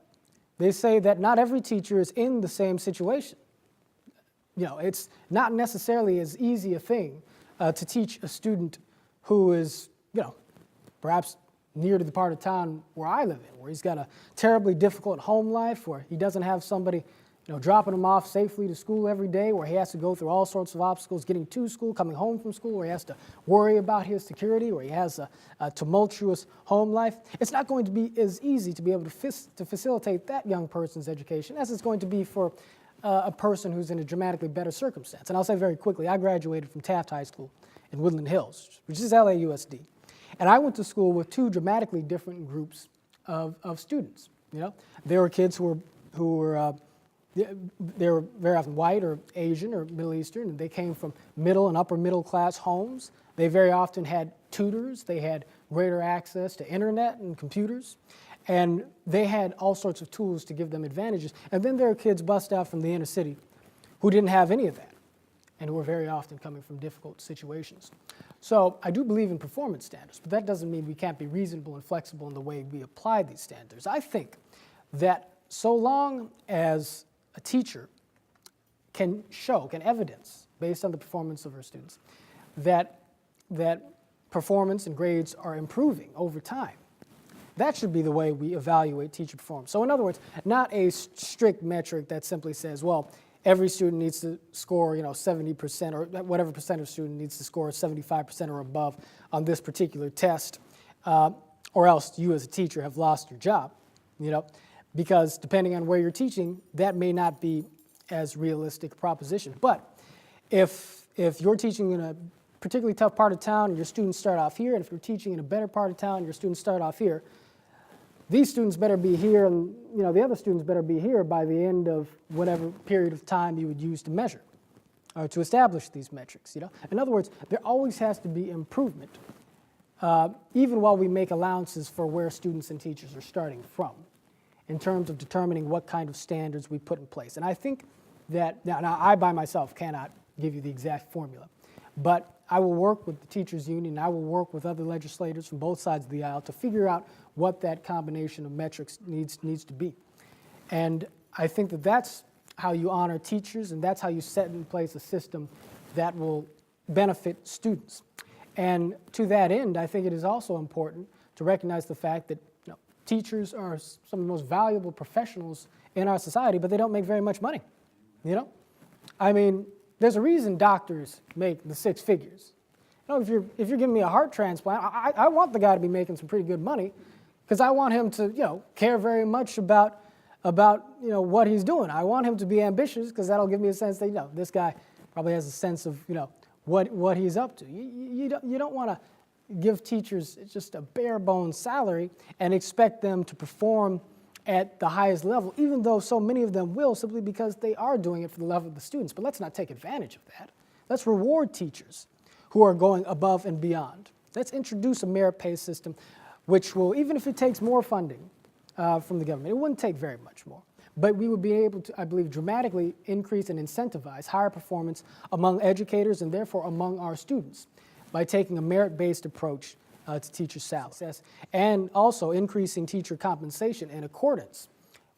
They say that not every teacher is in the same situation. It's not necessarily as easy a thing to teach a student who is, perhaps near to the part of town where I live in, where he's got a terribly difficult home life, where he doesn't have somebody, dropping him off safely to school every day, where he has to go through all sorts of obstacles getting to school, coming home from school, where he has to worry about his security, where he has a tumultuous home life. It's not going to be as easy to be able to facilitate that young person's education as it's going to be for a person who's in a dramatically better circumstance. And I'll say very quickly, I graduated from Taft High School in Woodland Hills, which is LAUSD. And I went to school with two dramatically different groups of students. There were kids who were they were very often white or Asian or Middle Eastern, and they came from middle and upper middle class homes. They very often had tutors. They had greater access to internet and computers. And they had all sorts of tools to give them advantages. And then there are kids bust out from the inner city who didn't have any of that and who were very often coming from difficult situations. So I do believe in performance standards, but that doesn't mean we can't be reasonable and flexible in the way we apply these standards. I think that so long as a teacher can evidence, based on the performance of her students, that performance and grades are improving over time, that should be the way we evaluate teacher performance. So in other words, not a strict metric that simply says, well, every student needs to score 70% or whatever percent of student needs to score 75% or above on this particular test, or else you as a teacher have lost your job, because depending on where you're teaching, that may not be as realistic a proposition. But if you're teaching in a particularly tough part of town and your students start off here, and if you're teaching in a better part of town and your students start off here, these students better be here and the other students better be here by the end of whatever period of time you would use to measure. to establish these metrics. In other words, there always has to be improvement, even while we make allowances for where students and teachers are starting from, in terms of determining what kind of standards we put in place. And I think that now I by myself cannot give you the exact formula, but I will work with the teachers union, I will work with other legislators from both sides of the aisle to figure out what that combination of metrics needs to be. And I think that that's how you honor teachers, and that's how you set in place a system that will benefit students. And to that end, I think it is also important to recognize the fact that teachers are some of the most valuable professionals in our society, but they don't make very much money. I mean, there's a reason doctors make the six figures. If you're giving me a heart transplant, I want the guy to be making some pretty good money, because I want him to care very much about what he's doing. I want him to be ambitious, because that'll give me a sense that this guy probably has a sense of what he's up to. You don't want to give teachers just a bare bones salary and expect them to perform at the highest level, even though so many of them will, simply because they are doing it for the love of the students. But let's not take advantage of that. Let's reward teachers who are going above and beyond. Let's introduce a merit-based system, which will, even if it takes more funding from the government, it wouldn't take very much more, but we would be able to, I believe, dramatically increase and incentivize higher performance among educators and therefore among our students by taking a merit-based approach to teacher salaries, and also increasing teacher compensation in accordance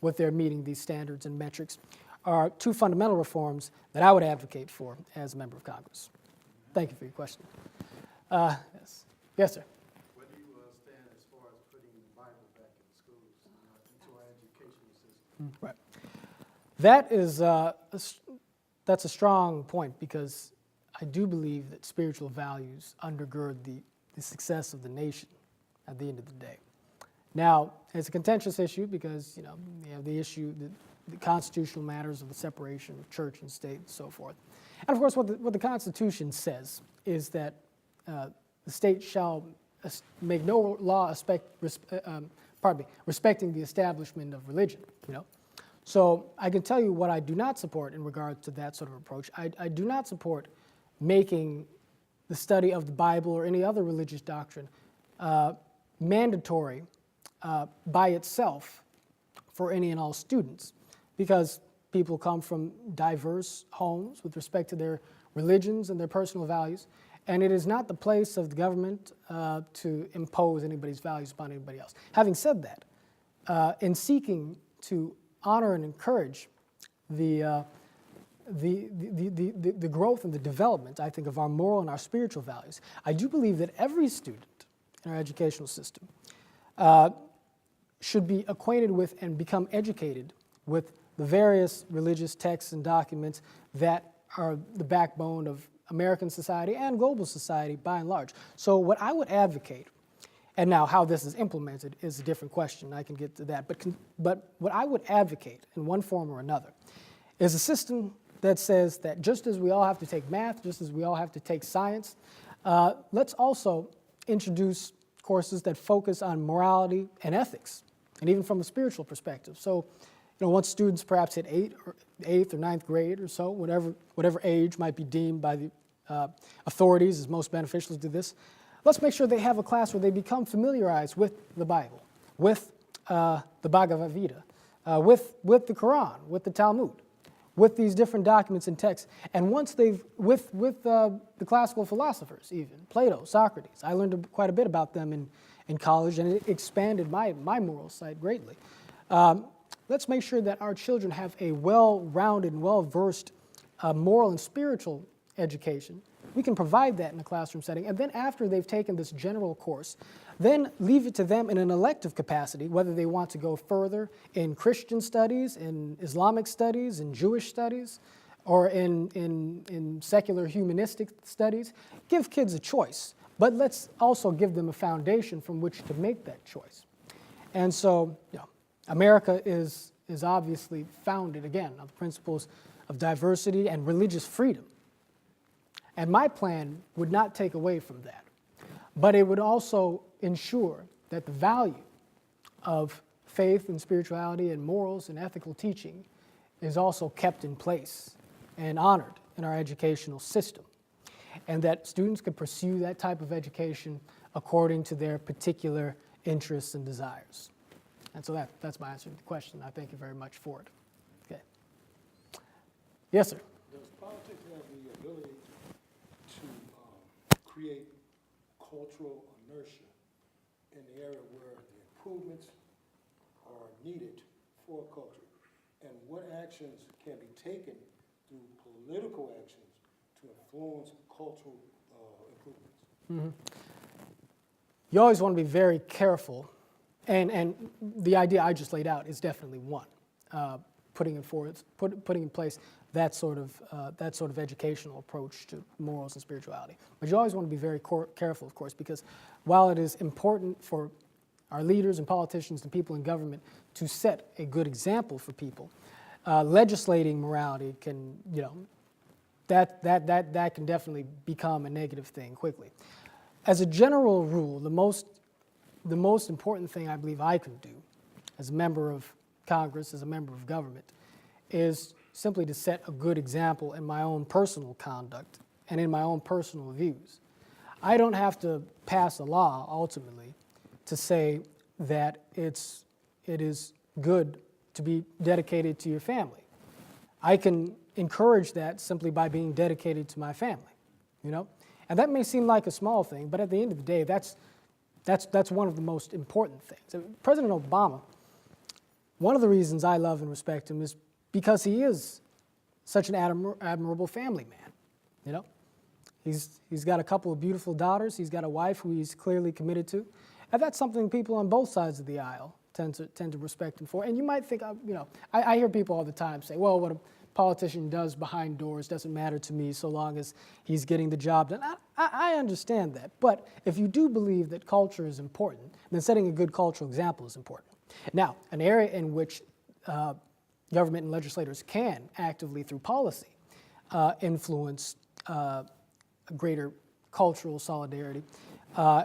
with their meeting these standards and metrics are two fundamental reforms that I would advocate for as a member of Congress. Thank you for your question. Yes. Yes, sir. Where do you stand as far as putting the Bible back in schools, into our educational system? Right. That is that's a strong point, because I do believe that spiritual values undergird the success of the nation at the end of the day. Now, it's a contentious issue because, you have the issue, the constitutional matters of the separation of church and state and so forth. And of course, what the Constitution says is that the state shall make no law respecting the establishment of religion, So I can tell you what I do not support in regard to that sort of approach. I do not support making the study of the Bible or any other religious doctrine mandatory by itself for any and all students, because people come from diverse homes with respect to their religions and their personal values, and it is not the place of the government to impose anybody's values upon anybody else. Having said that, in seeking to honor and encourage the growth and the development, I think, of our moral and our spiritual values, I do believe that every student in our educational system should be acquainted with and become educated with the various religious texts and documents that are the backbone of American society and global society by and large. So what I would advocate, and now how this is implemented is a different question, I can get to that, but what I would advocate in one form or another is a system that says that just as we all have to take math, just as we all have to take science, let's also introduce courses that focus on morality and ethics, and even from a spiritual perspective. So, once students perhaps hit 8th or 9th grade or so, whatever age might be deemed by the authorities as most beneficial to this, let's make sure they have a class where they become familiarized with the Bible, with the Bhagavad Gita, with the Quran, with the Talmud, with these different documents and texts. And once they've, with the classical philosophers even, Plato, Socrates, I learned quite a bit about them in college, and it expanded my moral sight greatly. Let's make sure that our children have a well-rounded and well-versed moral and spiritual education. We can provide that in a classroom setting, and then after they've taken this general course, then leave it to them in an elective capacity, whether they want to go further in Christian studies, in Islamic studies, in Jewish studies, or in secular humanistic studies. Give kids a choice, but let's also give them a foundation from which to make that choice. And so, America is obviously founded, again, on the principles of diversity and religious freedom. And my plan would not take away from that, but it would also ensure that the value of faith and spirituality and morals and ethical teaching is also kept in place and honored in our educational system, and that students could pursue that type of education according to their particular interests and desires. And so that's my answer to the question. I thank you very much for it. Okay. Yes, sir. Does politics have the ability to create cultural inertia in the area where the improvements are needed for culture? And what actions can be taken through political actions to influence cultural improvements? You always want to be very careful, and the idea I just laid out is definitely one. Putting in place that sort of educational approach to morals and spirituality. But you always want to be very careful, of course, because while it is important for our leaders and politicians and people in government to set a good example for people, legislating morality can, that can definitely become a negative thing quickly. As a general rule, the most important thing I believe I can do as a member of Congress, as a member of government, is simply to set a good example in my own personal conduct and in my own personal views. I don't have to pass a law, ultimately, to say that it is good to be dedicated to your family. I can encourage that simply by being dedicated to my family, And that may seem like a small thing, but at the end of the day, that's one of the most important things. So President Obama, one of the reasons I love and respect him is because he is such an admirable family man, He's got a couple of beautiful daughters. He's got a wife who he's clearly committed to. And that's something people on both sides of the aisle tend to respect him for. And you might think, I hear people all the time say, well, what a politician does behind doors doesn't matter to me so long as he's getting the job done. I understand that. But if you do believe that culture is important, then setting a good cultural example is important. Now, an area in which government and legislators can actively, through policy, influence greater cultural solidarity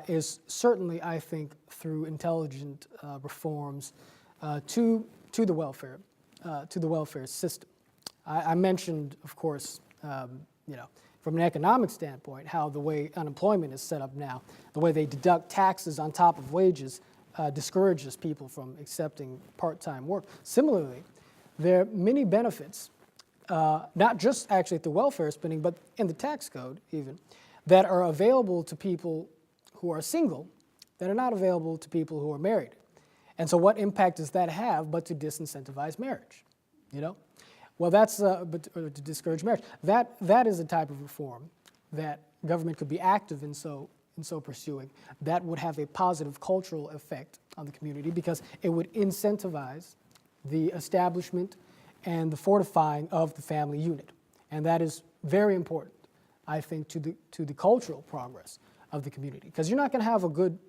is certainly, I think, through intelligent reforms to the welfare system. I mentioned, of course, from an economic standpoint, how the way unemployment is set up now, the way they deduct taxes on top of wages discourages people from accepting part-time work. Similarly, there are many benefits, not just actually at the welfare spending, but in the tax code even, that are available to people who are single that are not available to people who are married. And so what impact does that have but to disincentivize marriage, Well, that's, or to discourage marriage. That is a type of reform that government could be active in so pursuing, that would have a positive cultural effect on the community because it would incentivize the establishment and the fortifying of the family unit. And that is very important, I think, to the cultural progress of the community. Because you're not going to have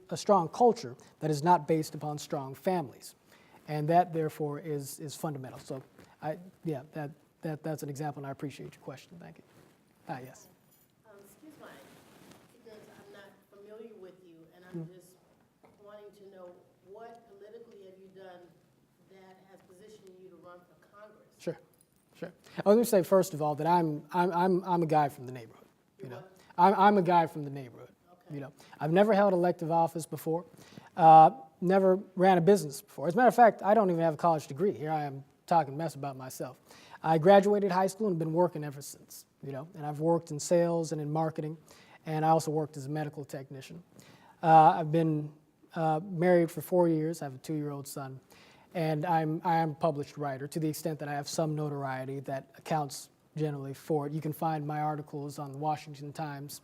a strong culture that is not based upon strong families. And that, therefore, is fundamental. So, that's an example, and I appreciate your question. Thank you. Yes. Excuse me, because I'm not familiar with you, and I'm just wanting to know what politically have you done that has positioned you to run for Congress? Sure. Let me say first of all that I'm a guy from the neighborhood. I'm a guy from the neighborhood. Okay. I've never held elective office before. Never ran a business before. As a matter of fact, I don't even have a college degree. Here I am talking mess about myself. I graduated high school and been working ever since, and I've worked in sales and in marketing, and I also worked as a medical technician. I've been married for 4 years. I have a 2-year-old son, and I am a published writer to the extent that I have some notoriety that accounts generally for it. You can find my articles on the Washington Times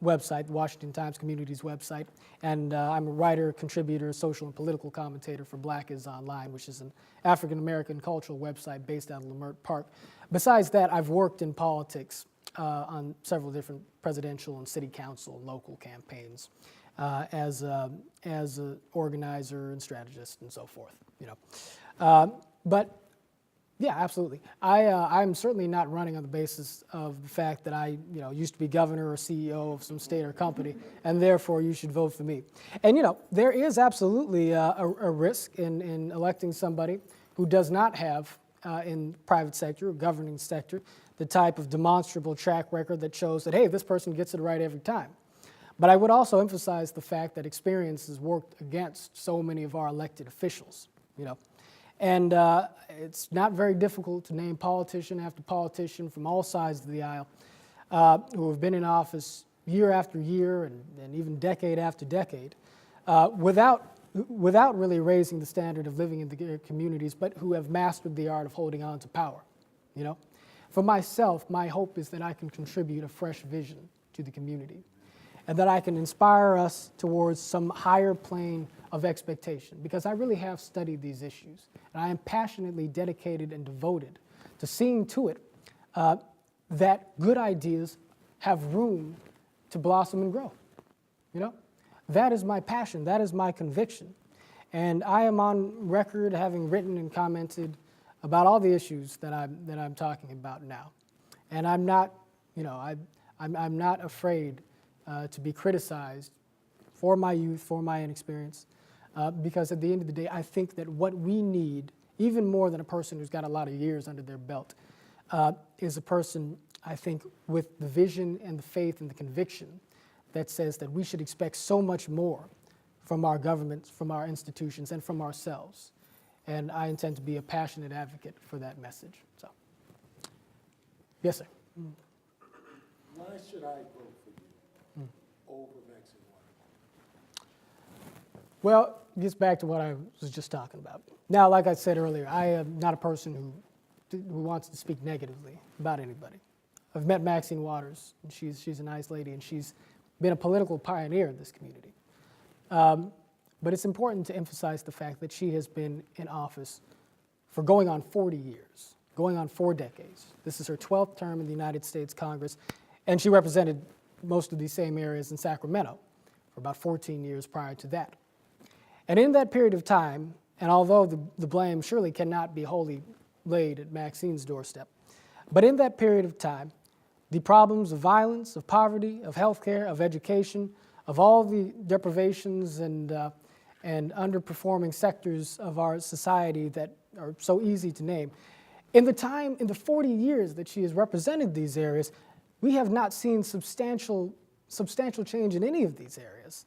website, the Washington Times Community's website, and I'm a writer, contributor, social and political commentator for Black is Online, which is an African-American cultural website based out of Leimert Park. Besides that, I've worked in politics on several different presidential and city council and local campaigns as an organizer and strategist and so forth. But yeah, absolutely. I'm certainly not running on the basis of the fact that I, used to be governor or CEO of some state or company, and therefore you should vote for me. And there is absolutely a risk in electing somebody who does not have in private sector or governing sector, the type of demonstrable track record that shows that, hey, this person gets it right every time. But I would also emphasize the fact that experience has worked against so many of our elected officials, you know. And it's not very difficult to name politician after politician from all sides of the aisle who have been in office year after year and even decade after decade without really raising the standard of living in the communities, but who have mastered the art of holding on to power, you know. For myself, my hope is that I can contribute a fresh vision to the community and that I can inspire us towards some higher plane of expectation, because I really have studied these issues and I am passionately dedicated and devoted to seeing to it that good ideas have room to blossom and grow, you know. That is my passion, that is my conviction. And I am on record having written and commented about all the issues that I'm talking about now. And I'm not, you know, I'm not afraid to be criticized for my youth, for my inexperience, because at the end of the day, I think that what we need, even more than a person who's got a lot of years under their belt, is a person, I think, with the vision and the faith and the conviction that says that we should expect so much more from our governments, from our institutions, and from ourselves. And I intend to be a passionate advocate for that message. So, yes, sir. Why should I vote for you over Maxine Waters? Well, it gets back to what I was just talking about. Now, like I said earlier, I am not a person who wants to speak negatively about anybody. I've met Maxine Waters, and she's a nice lady, and she's been a political pioneer in this community. But it's important to emphasize the fact that she has been in office for going on 40 years, going on 4 decades. This is her 12th term in the United States Congress, and she represented most of these same areas in Sacramento for about 14 years prior to that. And in that period of time, and although the blame surely cannot be wholly laid at Maxine's doorstep, but in that period of time, the problems of violence, of poverty, of healthcare, of education, of all the deprivations and underperforming sectors of our society that are so easy to name. In the 40 years that she has represented these areas, we have not seen substantial change in any of these areas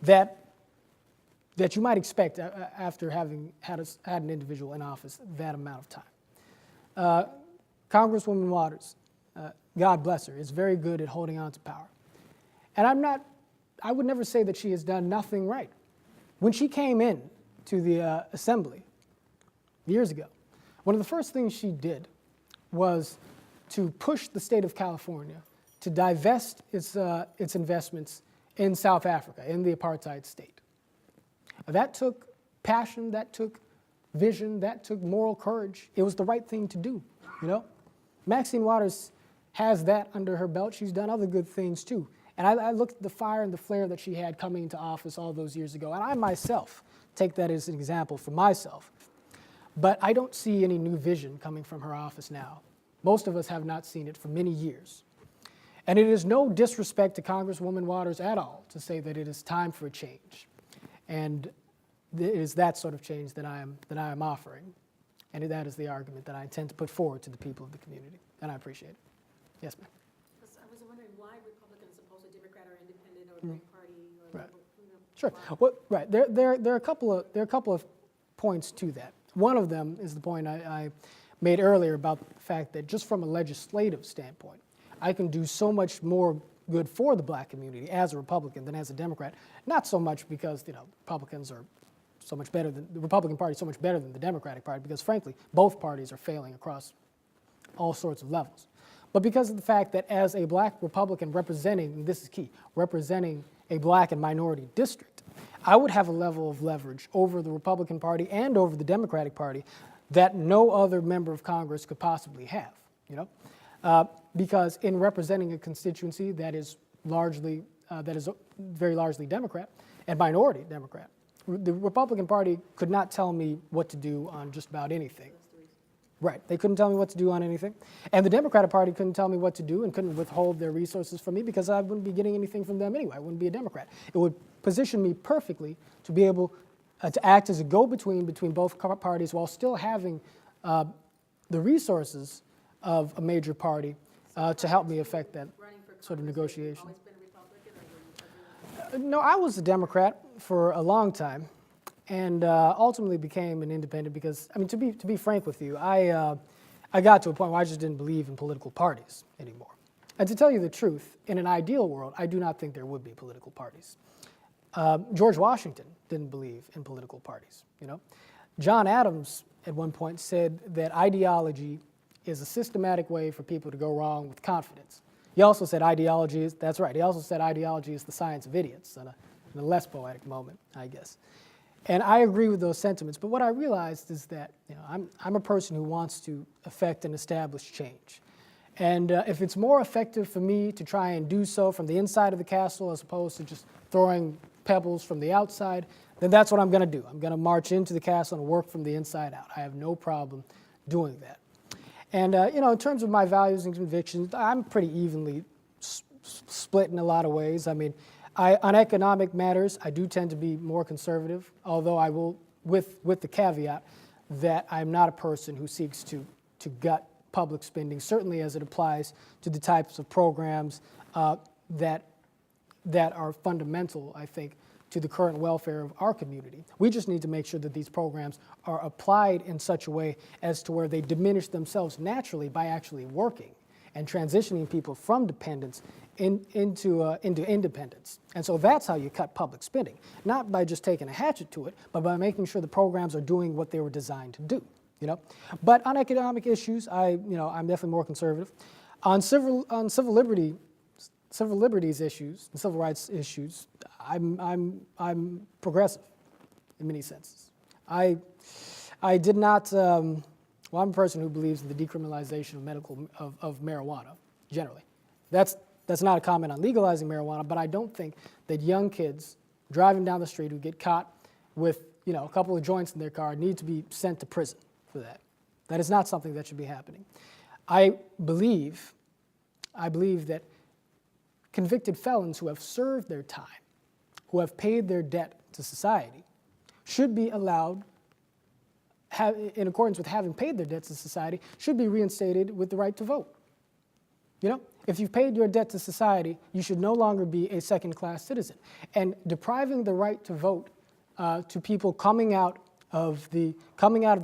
that you might expect after having had an individual in office that amount of time. Congresswoman Waters, God bless her, is very good at holding on to power. And I would never say that she has done nothing right. When she came in to the assembly years ago, one of the first things she did was to push the state of California to divest its investments in South Africa, in the apartheid state. That took passion, that took vision, that took moral courage. It was the right thing to do, you know? Maxine Waters has that under her belt. She's done other good things too. And I looked at the fire and the flare that she had coming into office all those years ago, and I myself take that as an example for myself. But I don't see any new vision coming from her office now. Most of us have not seen it for many years. And it is no disrespect to Congresswoman Waters at all to say that it is time for a change. And it is that sort of change that I am offering. And that is the argument that I intend to put forward to the people of the community. And I appreciate it. Yes, ma'am. I was wondering why Republicans opposed a Democrat or independent or Green Party or Right. Liberal, you know, Sure. why? Well, right. There are a couple of points to that. One of them is the point I made earlier about the fact that just from a legislative standpoint, I can do so much more good for the black community as a Republican than as a Democrat. Not so much because Republicans are so much better than the Republican Party is so much better than the Democratic Party, because frankly, both parties are failing across all sorts of levels. But because of the fact that as a black Republican representing, and this is key, representing a black and minority district, I would have a level of leverage over the Republican Party and over the Democratic Party that no other member of Congress could possibly have, because in representing a constituency that is very largely Democrat and minority Democrat, the Republican Party could not tell me what to do on just about anything. Right, they couldn't tell me what to do on anything. And the Democratic Party couldn't tell me what to do and couldn't withhold their resources from me because I wouldn't be getting anything from them anyway. I wouldn't be a Democrat. It would position me perfectly to be able to act as a go-between between both parties while still having the resources of a major party to help me affect that Running for sort of Congress, have you negotiation. always been a Republican, or were you? No, I was a Democrat for a long time, and ultimately became an independent because, I mean, to be frank with you, I got to a point where I just didn't believe in political parties anymore. And to tell you the truth, in an ideal world, I do not think there would be political parties. George Washington didn't believe in political parties. You know, John Adams at one point said that ideology is a systematic way for people to go wrong with confidence. He also said ideology is, that's right, he also said ideology is the science of idiots, in a less poetic moment, I guess. And I agree with those sentiments, but what I realized is that, you know, I'm a person who wants to affect and establish change. And if it's more effective for me to try and do so from the inside of the castle as opposed to just throwing pebbles from the outside, then that's what I'm going to do. I'm going to march into the castle and work from the inside out. I have no problem doing that. And, you know, in terms of my values and convictions, I'm pretty evenly split in a lot of ways. I mean, on economic matters, I do tend to be more conservative, although I will, with the caveat that I'm not a person who seeks to gut public spending, certainly as it applies to the types of programs that are fundamental, I think, to the current welfare of our community. We just need to make sure that these programs are applied in such a way as to where they diminish themselves naturally by actually working and transitioning people from dependence into independence. And so that's how you cut public spending, not by just taking a hatchet to it, but by making sure the programs are doing what they were designed to do. You know, but on economic issues, I'm definitely more conservative. On civil liberties issues and civil rights issues, I'm progressive in many senses. I did not. Well, I'm a person who believes in the decriminalization of marijuana generally. That's not a comment on legalizing marijuana, but I don't think that young kids driving down the street who get caught with, you know, a couple of joints in their car need to be sent to prison for that. That is not something that should be happening. I believe that convicted felons who have served their time, who have paid their debt to society, should be allowed, in accordance with having paid their debts to society, should be reinstated with the right to vote. You know, if you've paid your debt to society, you should no longer be a second-class citizen. And depriving the right to vote to people coming out of the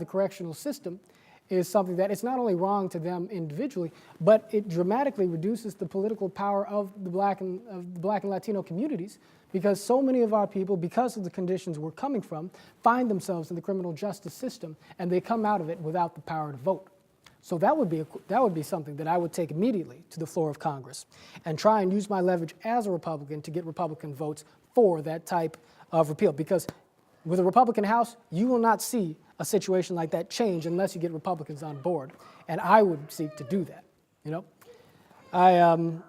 correctional system is something that it's not only wrong to them individually, but it dramatically reduces the political power of the black and Latino communities, because so many of our people, because of the conditions we're coming from, find themselves in the criminal justice system, and they come out of it without the power to vote. So that would be something that I would take immediately to the floor of Congress and try and use my leverage as a Republican to get Republican votes for that type of repeal. Because with a Republican House, you will not see a situation like that change unless you get Republicans on board, and I would seek to do that. You know,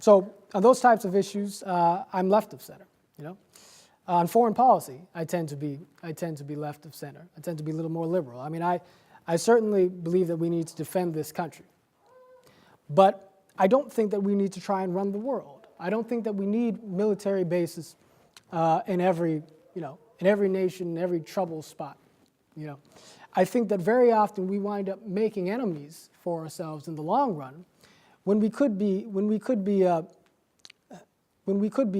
so on those types of issues, I'm left of center. You know, on foreign policy, I tend to be left of center. I tend to be a little more liberal. I mean, I certainly believe that we need to defend this country, but I don't think that we need to try and run the world. I don't think that we need military bases in every nation, in every trouble spot. You know, I think that very often we wind up making enemies for ourselves in the long run, when we could be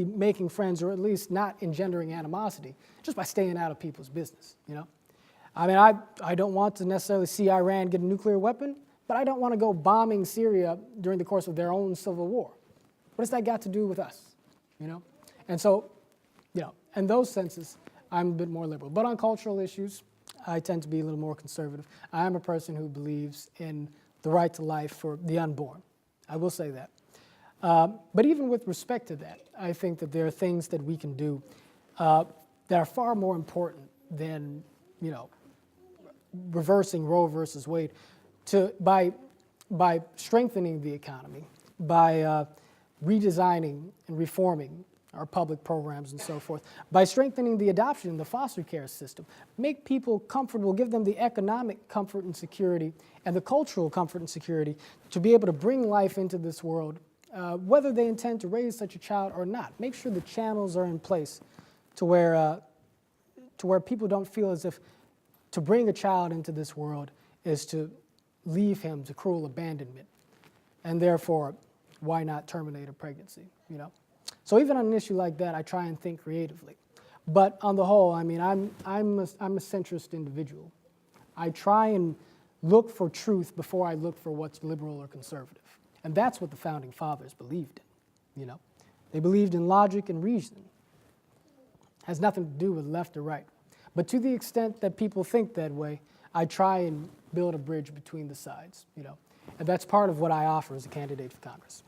making friends, or at least not engendering animosity, just by staying out of people's business. You know, I mean, I don't want to necessarily see Iran get a nuclear weapon, but I don't want to go bombing Syria during the course of their own civil war. What has that got to do with us? You know, and so, you know, in those senses, I'm a bit more liberal. But on cultural issues, I tend to be a little more conservative. I am a person who believes in the right to life for the unborn. I will say that. But even with respect to that, I think that there are things that we can do that are far more important than, you know, reversing Roe versus Wade, by strengthening the economy, by redesigning and reforming our public programs and so forth, by strengthening the adoption and the foster care system, make people comfortable, give them the economic comfort and security and the cultural comfort and security to be able to bring life into this world, whether they intend to raise such a child or not. Make sure the channels are in place to where people don't feel as if to bring a child into this world is to leave him to cruel abandonment? And therefore, why not terminate a pregnancy, you know? So even on an issue like that, I try and think creatively. But on the whole, I mean, I'm a centrist individual. I try and look for truth before I look for what's liberal or conservative. And that's what the Founding Fathers believed in, you know? They believed in logic and reason. Has nothing to do with left or right. But to the extent that people think that way, I try and build a bridge between the sides, you know? And that's part of what I offer as a candidate for Congress.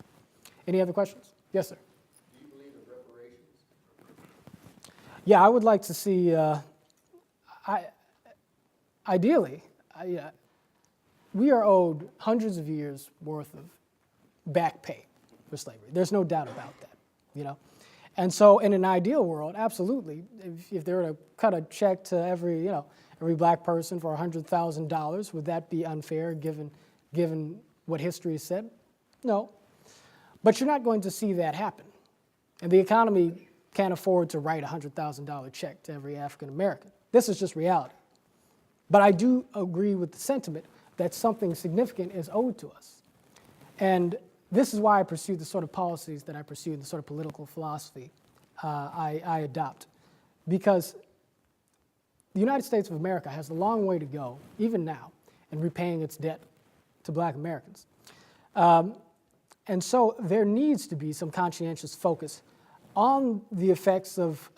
Any other questions? Yes, sir. Do you believe in reparations? Yeah, I would like to see, ideally, we are owed hundreds of years worth of back pay for slavery. There's no doubt about that, you know. And so in an ideal world, absolutely, if they were to cut a check to every black person for $100,000, would that be unfair given what history has said? No. But you're not going to see that happen. And the economy can't afford to write a $100,000 check to every African American. This is just reality. But I do agree with the sentiment that something significant is owed to us. And this is why I pursue the sort of policies that I pursue and the sort of political philosophy I adopt. Because the United States of America has a long way to go, even now, in repaying its debt to black Americans. And so there needs to be some conscientious focus on the effects of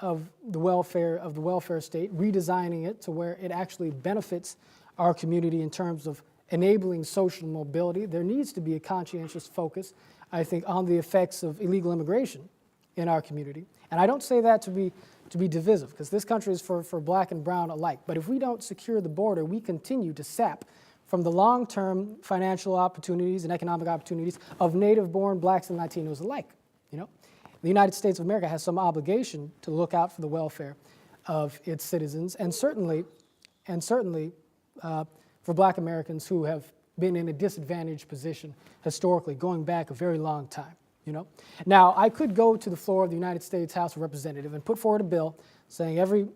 the welfare state, redesigning it to where it actually benefits our community in terms of enabling social mobility. There needs to be a conscientious focus, I think, on the effects of illegal immigration in our community. And I don't say that to be divisive, because this country is for black and brown alike. But if we don't secure the border, we continue to sap from the long-term financial opportunities and economic opportunities of native-born blacks and Latinos alike, you know? The United States of America has some obligation to look out for the welfare of its citizens, and certainly for black Americans who have been in a disadvantaged position historically, going back a very long time, you know? Now, I could go to the floor of the United States House of Representatives and put forward a bill saying every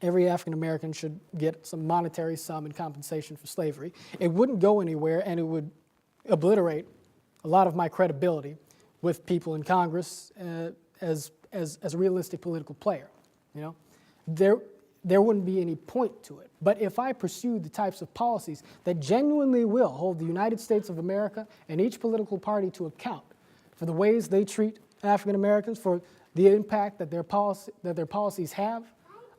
African American should get some monetary sum in compensation for slavery. It wouldn't go anywhere, and it would obliterate a lot of my credibility with people in Congress as a realistic political player, you know? There wouldn't be any point to it. But if I pursue the types of policies that genuinely will hold the United States of America and each political party to account for the ways they treat African Americans, for the impact that their policies have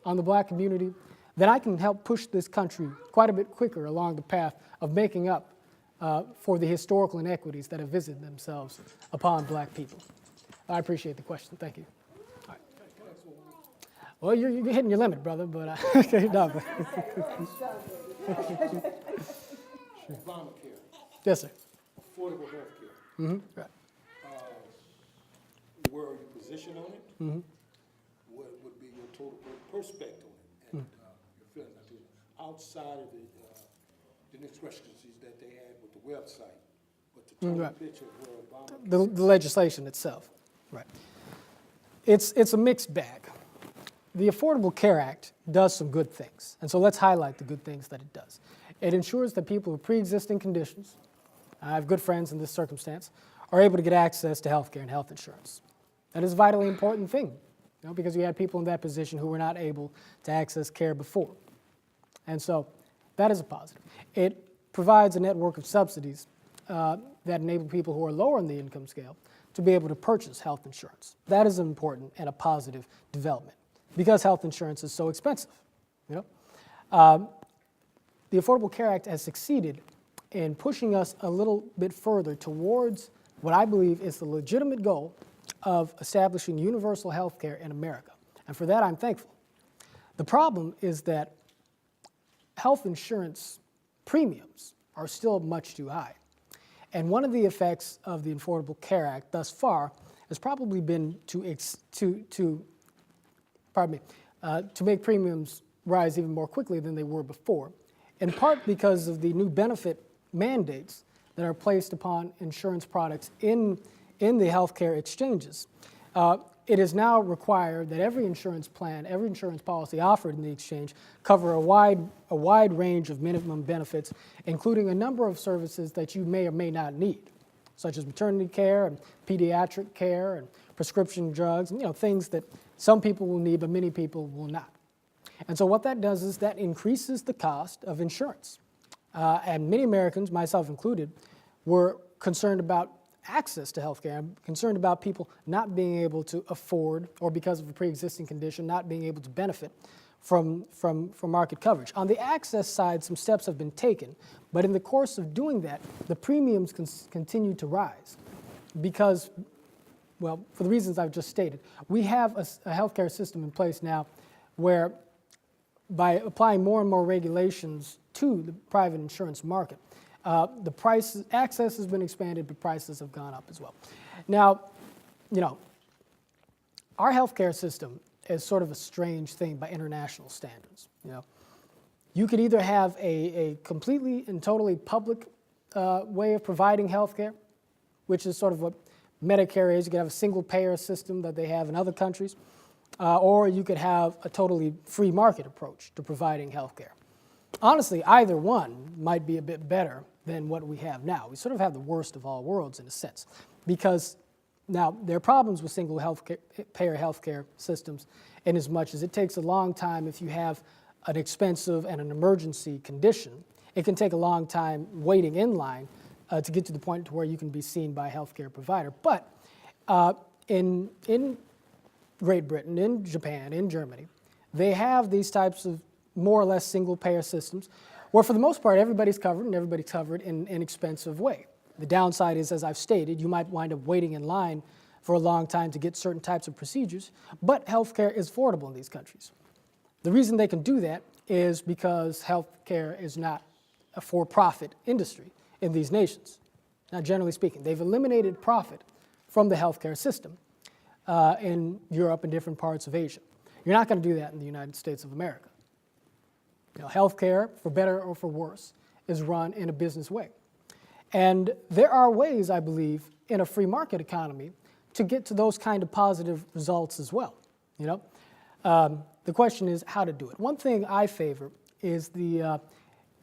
on the black community, then I can help push this country quite a bit quicker along the path of making up for the historical inequities that have visited themselves upon black people. I appreciate the question. Thank you. All right. Well, you're hitting your limit, brother, but no. Obamacare, Yes, sir. affordable health care. Mm-hmm. Right. Where are you positioned on it? Mm-hmm. What would be your total perspective on it? And your feelings outside of the discrepancies that they had with the website, but the total Right. picture of where Obama. The legislation itself, right. It's a mixed bag. The Affordable Care Act does some good things, and so let's highlight the good things that it does. It ensures that people with pre-existing conditions, I have good friends in this circumstance, are able to get access to health care and health insurance. That is a vitally important thing, you know, because you had people in that position who were not able to access care before. And so that is a positive. It provides a network of subsidies that enable people who are lower in the income scale to be able to purchase health insurance. That is important and a positive development because health insurance is so expensive. You know? The Affordable Care Act has succeeded in pushing us a little bit further towards what I believe is the legitimate goal of establishing universal health care in America. And for that, I'm thankful. The problem is that health insurance premiums are still much too high. And one of the effects of the Affordable Care Act thus far has probably been to make premiums rise even more quickly than they were before, in part because of the new benefit mandates that are placed upon insurance products in the healthcare exchanges. It is now required that every insurance plan, every insurance policy offered in the exchange cover a wide a wide range of minimum benefits, including a number of services that you may or may not need, such as maternity care and pediatric care and prescription drugs, and, things that some people will need but many people will not. And so what that does is that increases the cost of insurance. And many Americans, myself included, were concerned about access to health care. I'm concerned about people not being able to afford, or because of a pre-existing condition, not being able to benefit from market coverage. On the access side, some steps have been taken, but in the course of doing that, the premiums continue to rise because, well, for the reasons I've just stated. We have a healthcare system in place now where, by applying more and more regulations to the private insurance market, access has been expanded, but prices have gone up as well. Now, our healthcare system is sort of a strange thing by international standards. You could either have a completely and totally public way of providing healthcare, which is sort of what Medicare is. You could have a single payer system that they have in other countries, or you could have a totally free market approach to providing healthcare. Honestly, either one might be a bit better than what we have now. We sort of have the worst of all worlds in a sense, because now there are problems with single payer healthcare systems in as much as it takes a long time if you have an expensive and an emergency condition. It can take a long time waiting in line to get to the point to where you can be seen by a healthcare provider. But in Great Britain, in Japan, in Germany, they have these types of more or less single-payer systems where, for the most part, everybody's covered, and everybody's covered in an inexpensive way. The downside is, as I've stated, you might wind up waiting in line for a long time to get certain types of procedures, but healthcare is affordable in these countries. The reason they can do that is because healthcare is not a for-profit industry in these nations. Now, generally speaking, they've eliminated profit from the healthcare system in Europe and different parts of Asia. You're not going to do that in the United States of America. Healthcare, for better or for worse, is run in a business way. And there are ways, I believe, in a free market economy to get to those kind of positive results as well. The question is how to do it. One thing I favor is the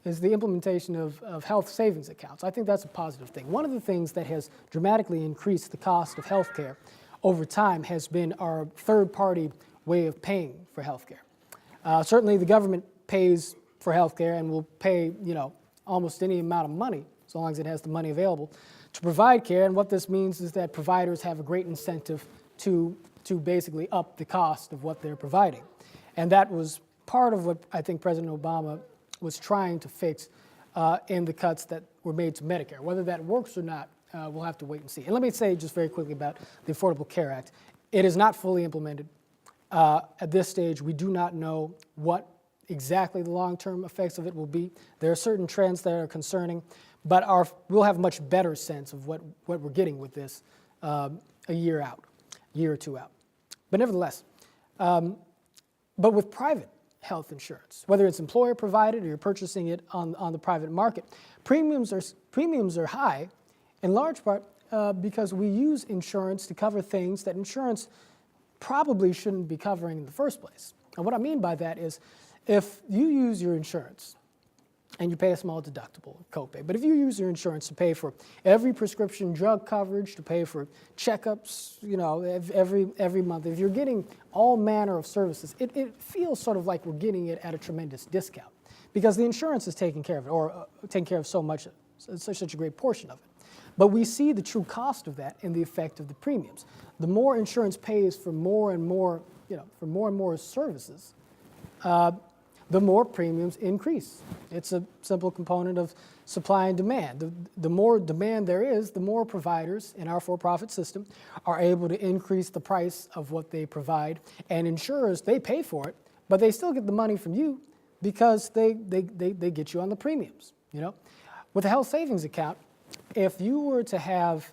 implementation of health savings accounts. I think that's a positive thing. One of the things that has dramatically increased the cost of healthcare over time has been our third-party way of paying for healthcare. Certainly, the government pays for healthcare and will pay, almost any amount of money, as long as it has the money available, to provide care. And what this means is that providers have a great incentive to basically up the cost of what they're providing. And that was part of what I think President Obama was trying to fix in the cuts that were made to Medicare. Whether that works or not, we'll have to wait and see. And let me say just very quickly about the Affordable Care Act. It is not fully implemented. At this stage, we do not know what exactly the long-term effects of it will be. There are certain trends that are concerning, but we'll have a much better sense of what we're getting with this a year or two out. But nevertheless, but with private health insurance, whether it's employer-provided or you're purchasing it on the private market, premiums are high in large part because we use insurance to cover things that insurance probably shouldn't be covering in the first place. And what I mean by that is, if you use your insurance and you pay a small deductible copay, but if you use your insurance to pay for every prescription drug coverage, to pay for checkups, every month, if you're getting all manner of services, it feels sort of like we're getting it at a tremendous discount because the insurance is taking care of it, or taking care of such a great portion of it. But we see the true cost of that in the effect of the premiums. The more insurance pays for more and more services, the more premiums increase. It's a simple component of supply and demand. The more demand there is, the more providers in our for-profit system are able to increase the price of what they provide. And insurers, they pay for it, but they still get the money from you because they get you on the premiums. With a health savings account, if you were to have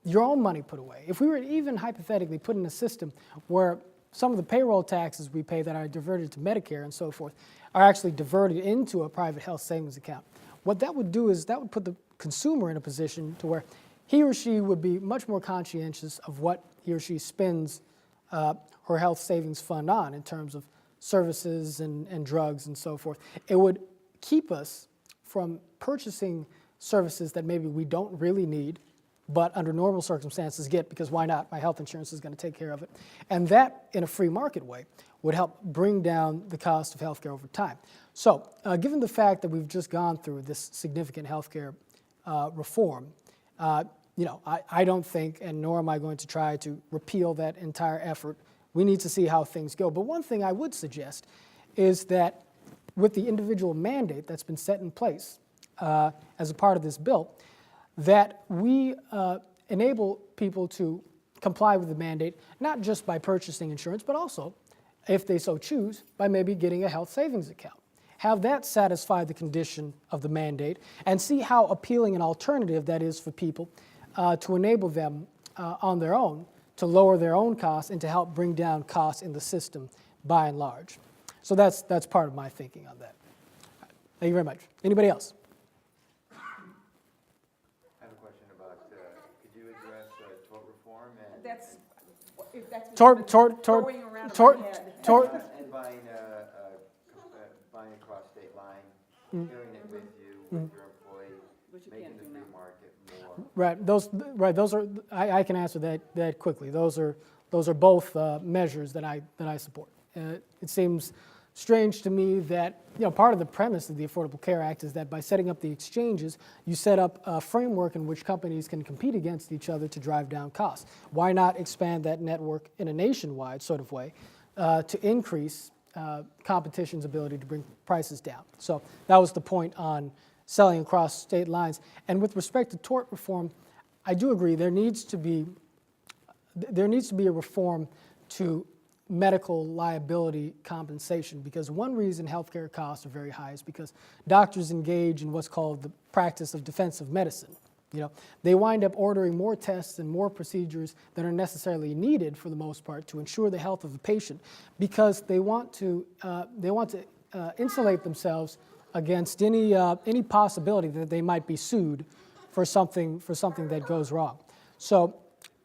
your own money put away, if we were even hypothetically put in a system where some of the payroll taxes we pay that are diverted to Medicare and so forth are actually diverted into a private health savings account, what that would do is that would put the consumer in a position to where he or she would be much more conscientious of what he or she spends her health savings fund on in terms of services and drugs and so forth. It would keep us from purchasing services that maybe we don't really need, but under normal circumstances get, because why not? My health insurance is going to take care of it. And that, in a free market way, would help bring down the cost of healthcare over time. So, given the fact that we've just gone through this significant healthcare reform, I don't think, and nor am I going to try to repeal that entire effort. We need to see how things go. But one thing I would suggest is that with the individual mandate that's been set in place as a part of this bill, that we enable people to comply with the mandate, not just by purchasing insurance, but also, if they so choose, by maybe getting a health savings account. Have that satisfy the condition of the mandate, and see how appealing an alternative that is for people to enable them on their own to lower their own costs and to help bring down costs in the system by and large. So that's part of my thinking on that. Thank you very much. Anybody else? I have a question about, could you address tort reform and If that's Tort. and buying across state line, sharing it with you, with your employee, making the free market more? Right. Those are. I can answer that quickly. Those are both measures that I support. It seems strange to me that part of the premise of the Affordable Care Act is that by setting up the exchanges, you set up a framework in which companies can compete against each other to drive down costs. Why not expand that network in a nationwide sort of way to increase competition's ability to bring prices down? So that was the point on selling across state lines. And with respect to tort reform, I do agree there needs to be a reform to medical liability compensation, because one reason healthcare costs are very high is because doctors engage in what's called the practice of defensive medicine. They wind up ordering more tests and more procedures than are necessarily needed for the most part to ensure the health of the patient, because they want to insulate themselves against any possibility that they might be sued for something that goes wrong. So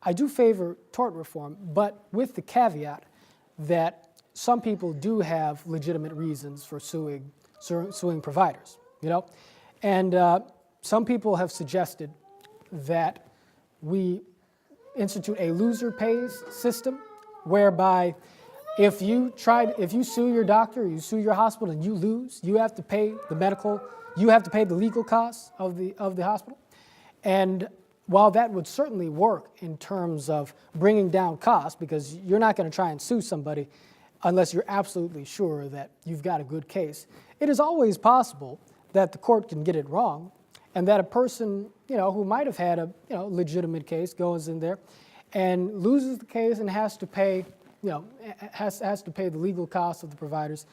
I do favor tort reform, but with the caveat that some people do have legitimate reasons for suing providers, and some people have suggested that we institute a loser pays system, whereby if you sue your doctor, you sue your hospital, and you lose, you have to pay the legal costs of the hospital. And while that would certainly work in terms of bringing down costs, because you're not going to try and sue somebody unless you're absolutely sure that you've got a good case, it is always possible that the court can get it wrong, and that a person who might have had a legitimate case goes in there and loses the case and has to pay has to pay the legal costs of the providers,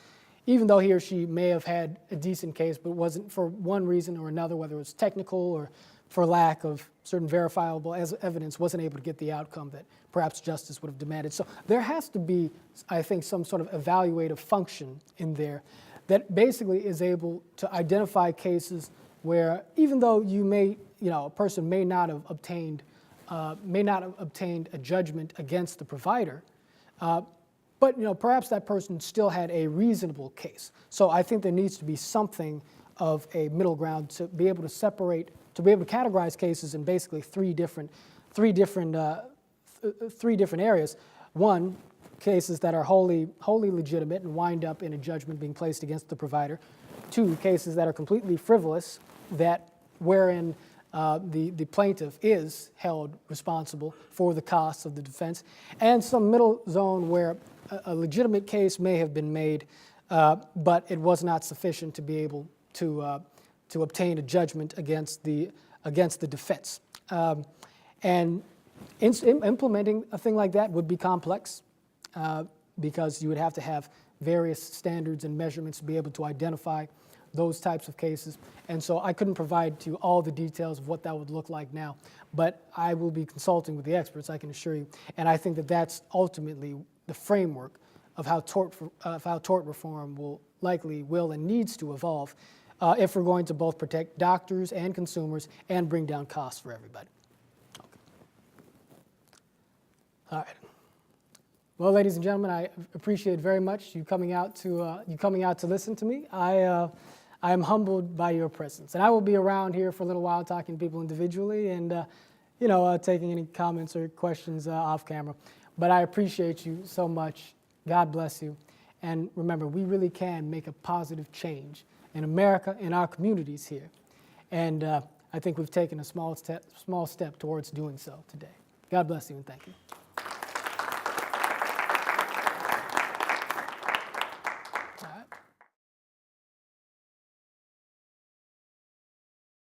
even though he or she may have had a decent case, but wasn't, for one reason or another, whether it was technical or for lack of certain verifiable evidence, wasn't able to get the outcome that perhaps justice would have demanded. So there has to be, I think, some sort of evaluative function in there that basically is able to identify cases where, even though a person may not have obtained a judgment against the provider, but perhaps that person still had a reasonable case. So I think there needs to be something of a middle ground to be able to separate, to be able to categorize cases in basically three different areas. One, cases that are wholly legitimate and wind up in a judgment being placed against the provider. Two, cases that are completely frivolous, wherein the plaintiff is held responsible for the costs of the defense, and some middle zone where a legitimate case may have been made, but it was not sufficient to be able to obtain a judgment against the defense. And implementing a thing like that would be complex, because you would have to have various standards and measurements to be able to identify those types of cases. And so I couldn't provide to you all the details of what that would look like now, but I will be consulting with the experts, I can assure you. And I think that that's ultimately the framework of how tort reform will and needs to evolve if we're going to both protect doctors and consumers and bring down costs for everybody. Okay. All right. Well, ladies and gentlemen, I appreciate very much you coming out to listen to me. I am humbled by your presence, and I will be around here for a little while talking to people individually and taking any comments or questions off camera. But I appreciate you so much. God bless you. And remember, we really can make a positive change in America, in our communities here. And I think we've taken a small step towards doing so today. God bless you and thank you.